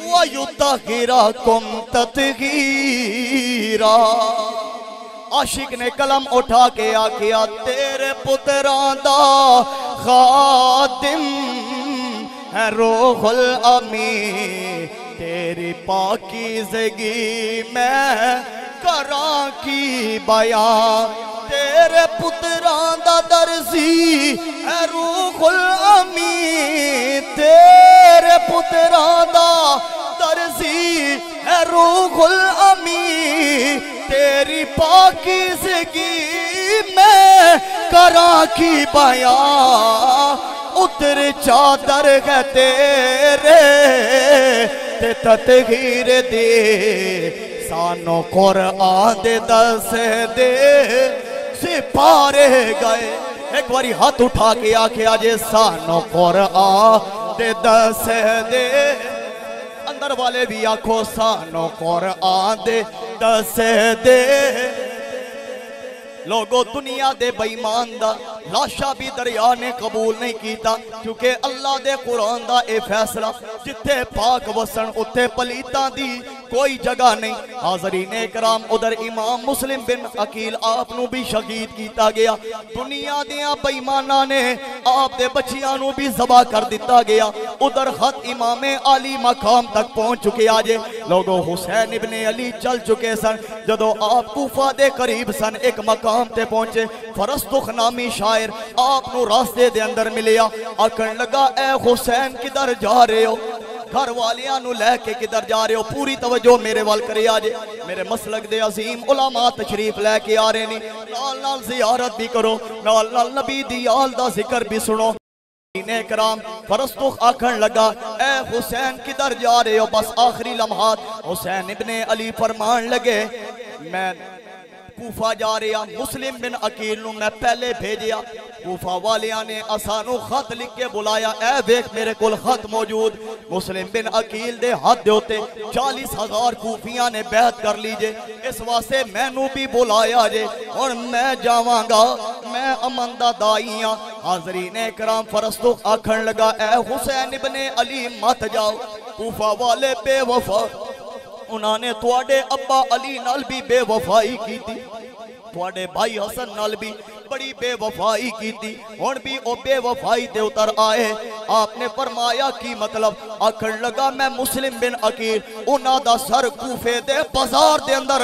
ویطہرکم تطہیرا عاشق نے کلم اٹھا کے آکھیا تیرے پتران دا خادم ہے روح الامین تیری پاکیزگی میں کراں کی بیان تیرے پتران دا درزی ہے روح الامین تیرے پتران دا درزی ہے روح الامین تیری پاکیزگی میں کراں کی بیان اتر چادر ہے تیرے تے تطہیر دے سانو قرآن دے دس دے سپارے گئے ایک باری ہاتھ اٹھا کے آکے آجے سانو قرآن دے دس دے اندر والے بھی آکھو سانو قرآن دے دس دے لوگو دنیا دے بیمان دا لاشا بھی دریا نے قبول نہیں کیتا کیونکہ اللہ دے قرآن دا اے فیصلہ جتھے پاک وسن اتھے پلیتاں دی کوئی جگہ نہیں حاضرین اکرام ادھر امام مسلم بن عقیل آپ نو بھی شہید کیتا گیا دنیا دیاں بیمانہ نے آپ دے بچیاں نو بھی ذبح کر دیتا گیا ادھر خط امام علی مقام تک پہنچ چکے آجے لوگو حسین ابن علی چل چکے سن جدو آپ کوفہ دے قریب سن ایک مقام تے پہنچے فرستخ نامی شاعر آپ نو راستے دے اندر ملیا آکن لگا اے حسین کدھر جا رہے ہو گھر والیاں نو لے کے کدھر جا رہے ہو پوری توجہ میرے وال کرے آجے میرے مسلک دے عظیم علماء تشریف لے کے آ رہے نہیں نال نال زیارت بھی کرو نال نال نبی دی آل دا ذکر بھی سنو اکرام فرستخ آکھن لگا اے حسین کدھر جا رہے ہو بس آخری لمحات حسین ابن علی فرمان لگے میں کوفہ جا رہا مسلم بن عقیل نو میں پہلے بھیجیا کوفہ والیاں نے اسانو خط لکھ کے بلایا اے دیکھ میرے کول خط موجود مسلم بن عقیل دے ہاتھ دے ہوتے 40,000 کوفیاں نے بیعت کر لیجے اس واسطے میں نو بھی بلایا جے اور میں جاواں گا میں امن دا دائیاں حاضرین اکرام فرستخ آکھن لگا اے حسین ابن علی مت جاؤ کوفہ والے بے وفا انہوں نے تواڈے ابا علی نال بھی بے وفائی کی تھی تواڈے بھائی حسن نال بھی بڑی بے وفائی کی تھی اور بھی او بے وفائی تے اتر آئے آپ نے فرمایا کی مطلب آکھن لگا میں مسلم بن عقیل انہاں دا سر کوفے دے بازار دے اندر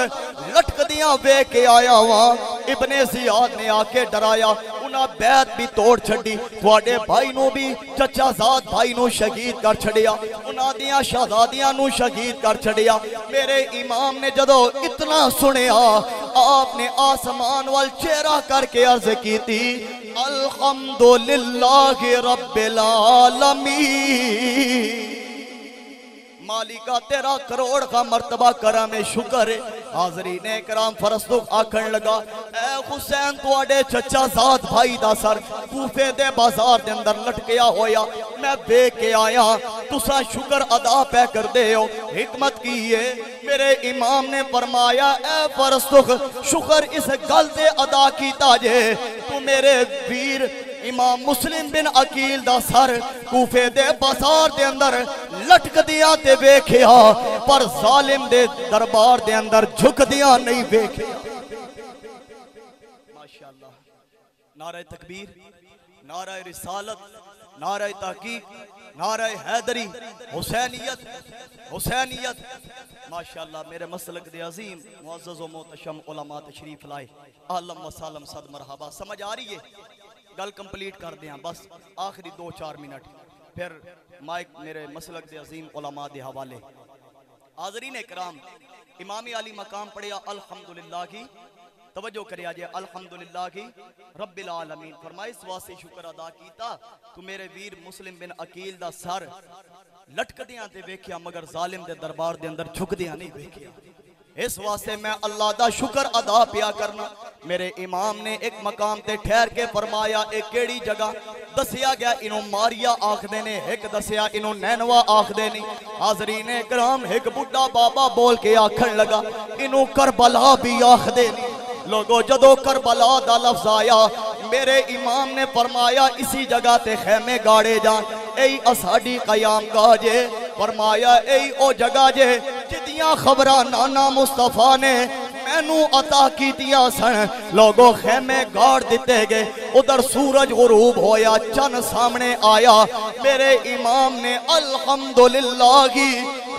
لٹک دیاں وے کے آیا وہاں ابن زیاد نے آکے ڈرایا انہاں بیعت بھی توڑ چھڑی تواڈے بھائی نو بھی چچا زاد بھائی نو شہید کر چھڑیا انہاں دیاں شہزادیاں نو شہید کر چھڑیا میرے امام نے جدو اتنا سنیا آپ نے آسمان وال چہرہ کر کے عرض کی تھی الحمدللہ رب العالمین مالکہ تیرا کروڑ کا مرتبہ کرم شکر ہے حاضرین اکرام فرستخ آکھن لگا اے حسین تواڈے چچا زاد بھائی دا سر کوفے دے بازار دے اندر لٹکیا ہویا میں بے کے آیا تسا شکر ادا پہ کر دے ہو حکمت کی ہے میرے امام نے فرمایا اے فرستخ شکر اس گل دے ادا کیتا جے تو میرے ویر امام مسلم بن عقیل دا سر کوفے دے بازار دے اندر لٹک دیا تے ویکھیا پر ظالم دے دربار دے اندر جھک دیا نہیں ویکھیا ماشاءاللہ نعرہ تکبیر نعرہ رسالت نعرہ تحقیق نعرہ حیدری حسینیت حسینیت ماشاءاللہ میرے مسلک دے عظیم معزز و محتشم علماء تشریف لائے عالم و سالم صد مرحبا سمجھ آ رہی ہے گل کمپلیٹ کر دیا بس آخری 2-4 منٹ پھر مائک میرے مسلک دے عظیم علماء دے حوالے حاضرین اکرام امام علی مقام پڑھیا الحمدللہ کی توجہ کرے آجے الحمدللہ کی رب العالمین فرمائے اس واسطے شکر ادا کیتا تو میرے ویر مسلم بن عقیل دا سر لٹک دیاں تے ویکھیا مگر ظالم دے دربار دے اندر جھک دیاں نہیں ویکھیا اس واسطے میں اللہ دا شکر ادا پیا کرنا میرے امام نے ایک مقام تے ٹھہر کے فرمایا ایک کیڑی جگہ دسیا گیا انہوں ماریا آکھ دینے ایک دسیا انہوں نینوا آکھ دینی حاضرین اکرام ایک بڑھا بابا بول کے آکھن لگا انہوں کربلا بھی آکھ دینی لوگو جدو کربلا دا لفظ آیا میرے امام نے فرمایا اسی جگہ تے خیمے گاڑے جان ای اساڑی قیام گاہ جے فرمایا ای او جگہ جے جدیاں خبرہ نانا مصطفیٰ نے مینو عطا کیتیاں سن لوگو خیمے گاڑ دیتے گئے ادھر سورج غروب ہویا چن سامنے آیا میرے امام نے الحمدللہ کی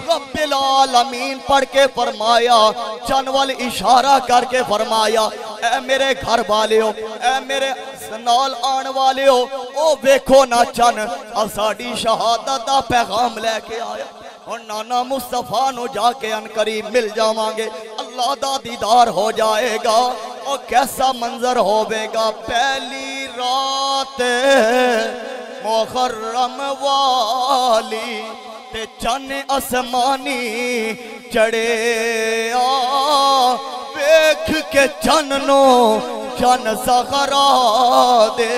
رب العالمین پڑھ کے فرمایا چن وال اشارہ کر کے فرمایا اے میرے گھر والے ہو اے میرے سنال آن والے ہو او ویکھو نا چن اساڑی شہادت دا پیغام لے کے آیا اور نانا مصطفیٰ نو جا کے ان قریب مل جاواں گے اللہ دا دیدار ہو جائے گا اور کیسا منظر ہوے گا پہلی رات محرم والی تے چن اسمانی چڑے آ ویکھ کے چن نو چن زغرا دے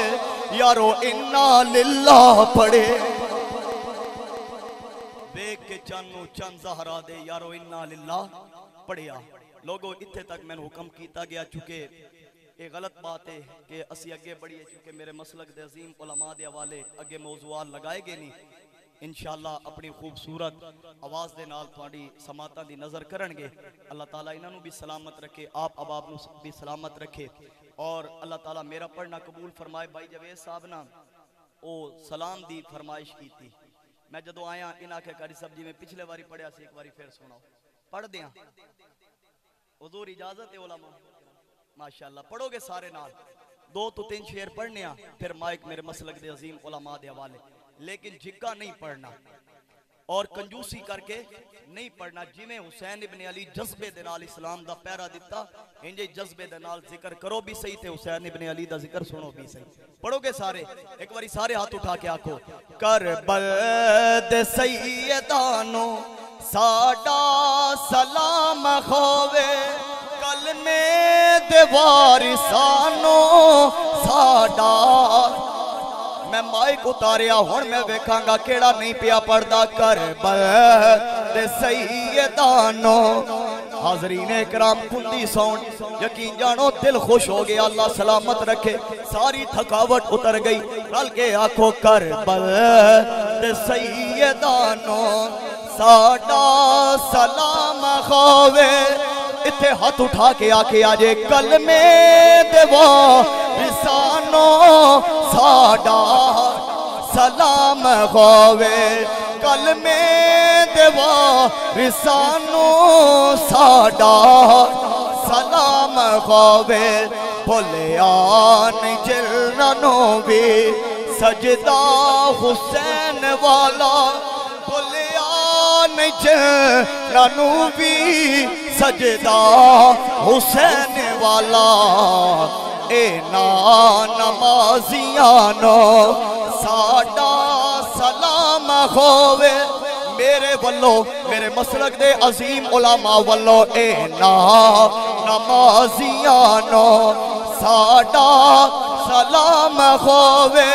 یارو انا للہ پڑھے ویکھ کے چن نو چن زہرا دے یارو انا للہ پڑھیا لوگو اتھے تک میں نے حکم کیتا گیا چونکہ ایک غلط بات ہے کہ اسی اگے بڑھئے چونکہ میرے مسلک دے عظیم علماء دے حوالے اگے موضوعات لگائے گے نہیں انشاءاللہ اپنی خوبصورت آواز دے نال تھوڑی سماعتاں دی نظر کرن گے اللہ تعالیٰ انہوں بھی سلامت رکھے آپ اباب نو بھی سلامت رکھے اور اللہ تعالیٰ میرا پڑھنا قبول فرمائے بھائی جوید صاحب نا او سلام دی فرمائش کی تھی میں جدو آیا انہاں کے کاری صاحب جی میں پچھلے واری پڑھیا سے ایک واری پھر سناؤ پڑھ دیاں حضور اجازت ہے علماء ماشاءاللہ پڑھو گے سارے نال 2 تو 3 شعر پڑھنے ہیں پھر مائک میرے مسلک دے عظیم علماء دے حوالے لیکن جھگا نہیں پڑھنا اور کنجوسی کر کے نہیں پڑھنا جی میں حسین ابن علی جذبے دے نال اسلام دا پیرا دیتا انجے جذبے دے نال ذکر کرو بھی صحیح تے حسین ابن علی دا ذکر سنو بھی صحیح پڑھو گے سارے ایک باری سارے ہاتھ اٹھا کے آکھو کربل دے سیدانو ساڈا سلام خوے کلمے دے وارثانو ساڈا میں مائک اتاریا ہون میں ویکھاں گا کیڑا نہیں پیا پڑھدا کربل دے سیدانو حاضرین اکرام کندی ساؤنڈ یقین جانو دل خوش ہو گیا اللہ سلامت رکھے ساری تھکاوٹ اتر گئی رل کے آنکھوں کربل دے سیدانو ساڈا سلام خوے اتھے ہاتھ اٹھا کے آکے آجے کلمے دے وارثانو ساڈا سلام خوے کلمے دے وارثانو ساڈا سلام خوے بھولیا نہیں جلنو بھی سجدہ حسین والا بھولیا نہیں جلنو بھی سجدہ حسین والا اے نمازیانو ساڈا سلام خوے میرے والو میرے مسلک دے عظیم علماء والو اے نمازیانو ساڈا سلام خوے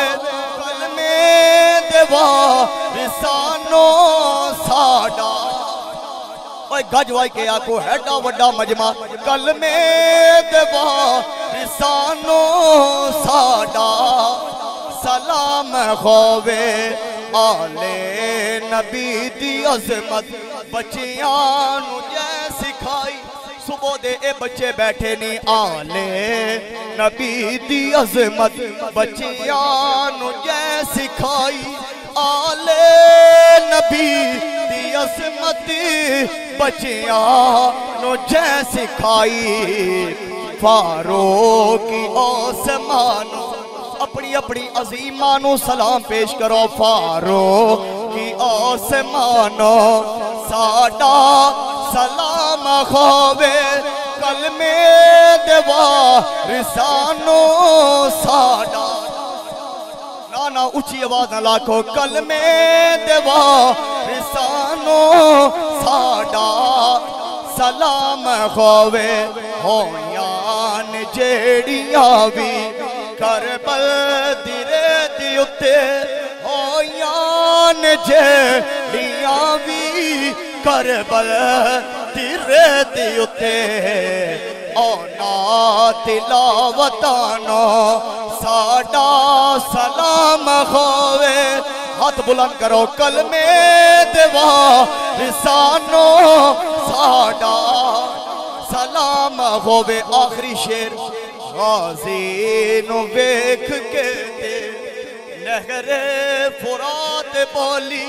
کلمے دے وارثانو ساڈا اوہ گج وائی کے آکو ہیڈا وڈا مجمع کلمے دے وارثانو ساڈا سلام خوے آلے نبی دی عظمت بچیاں نو جے سکھائی صبح دے اے بچے بیٹھے نہیں آلے نبی دی عظمت بچیاں نو جے سکھائی آلے نبی دی عظمت بچیاں نو جے سکھائی فاروقی آسمانو اپنی اپنی عظیمانو سلام پیش کرو فاروقی آسمانو ساڈا سلام خوے کلمے دے وارثانو ساڈا نا اچھی آواز نہ لاکھو کلمے دے وارثانو ساڈا سلام ہووے ہویان جیڑیاں بھی کربل دی ریت اتے ہویان جیڑیاں بھی کربل دی ریت اتے اونا تلاوتانو ساڈا سلام ہووے ہاتھ بلند کرو کلمے دے وارثانو ساڈا سلام ہووے آخری شیر غازی نو ویکھ کے تے نہر فرات بولی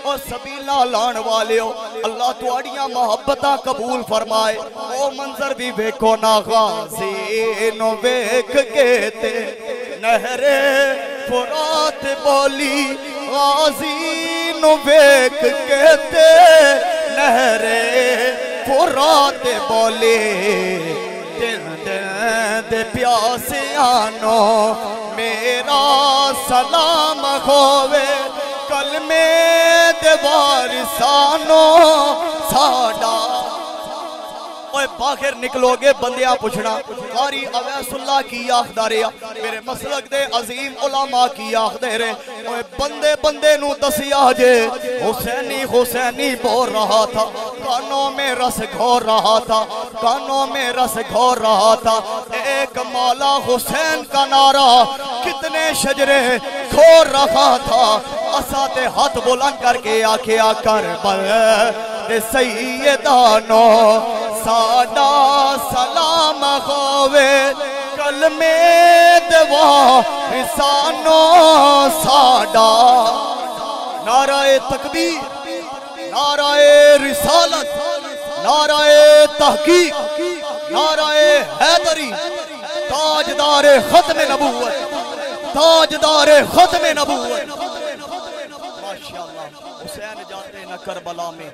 او سبیلا لان والے ہو اللہ تواڑیاں محبتاں قبول فرمائے او منظر بھی ویکھو نا غازی نو ویکھ کے تے نہر فرات بولی غازی نو ویکھ کے تے نہر فرات بولی دن دن دے پیاسیانو میرا سلام ہووے کلمے دے وارثانو ساڈا اوے باہر نکلو گے بندیاں پوچھنا قاری اویس اللہ کی آخداریا میرے مسلک دے عظیم علماء کی آخدارے اوے بندے بندے نو دسیا جے حسینی حسینی بول رہا تھا کانوں میں رس گھور رہا تھا کانوں میں رس گھور رہا تھا ایک مولا حسین کا نعرہ کتنے شجرے کھور رہا تھا اساتے ہاتھ بلند کر کے آکھے کربل دے سیدانو ساڈا سلام ہووے کلمے دے وارثانو ساڈا نعرہ تکبیر نعرہ رسالت نعرہ تحقیق نعرہ حیدری تاجدار ختم نبوت تاجدار ختم نبوت ماشاءاللہ حسین جاتے نہ کربلا میں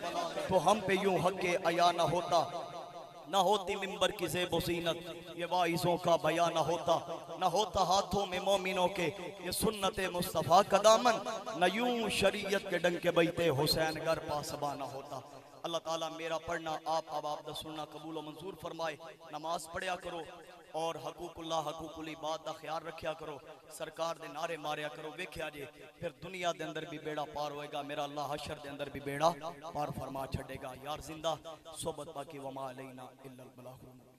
تو ہم پہ یوں حق عیا نہ ہوتا نہ ہوتی منبر کی زیب و زینت یہ واعظوں کا بیان نہ ہوتا ہاتھوں میں مومنوں کے یہ سنت مصطفیٰ کا دامن نہ یوں شریعت کے ڈنگ کے بیتے حسین گر پاسبا نہ ہوتا اللہ تعالیٰ میرا پڑھنا آپ دا سننا قبول و منظور فرمائے نماز پڑھیا کرو اور حقوق اللہ حقوق العباد دا خیال رکھیا کرو سرکار دے نعرے ماریا کرو ویکھیا جے پھر دنیا دے اندر بھی بیڑا پار ہوئے گا میرا اللہ حشر دے اندر بھی بیڑا پار فرما چھڑے گا یار زندہ صحبت باقی وما علینا الا البلاغ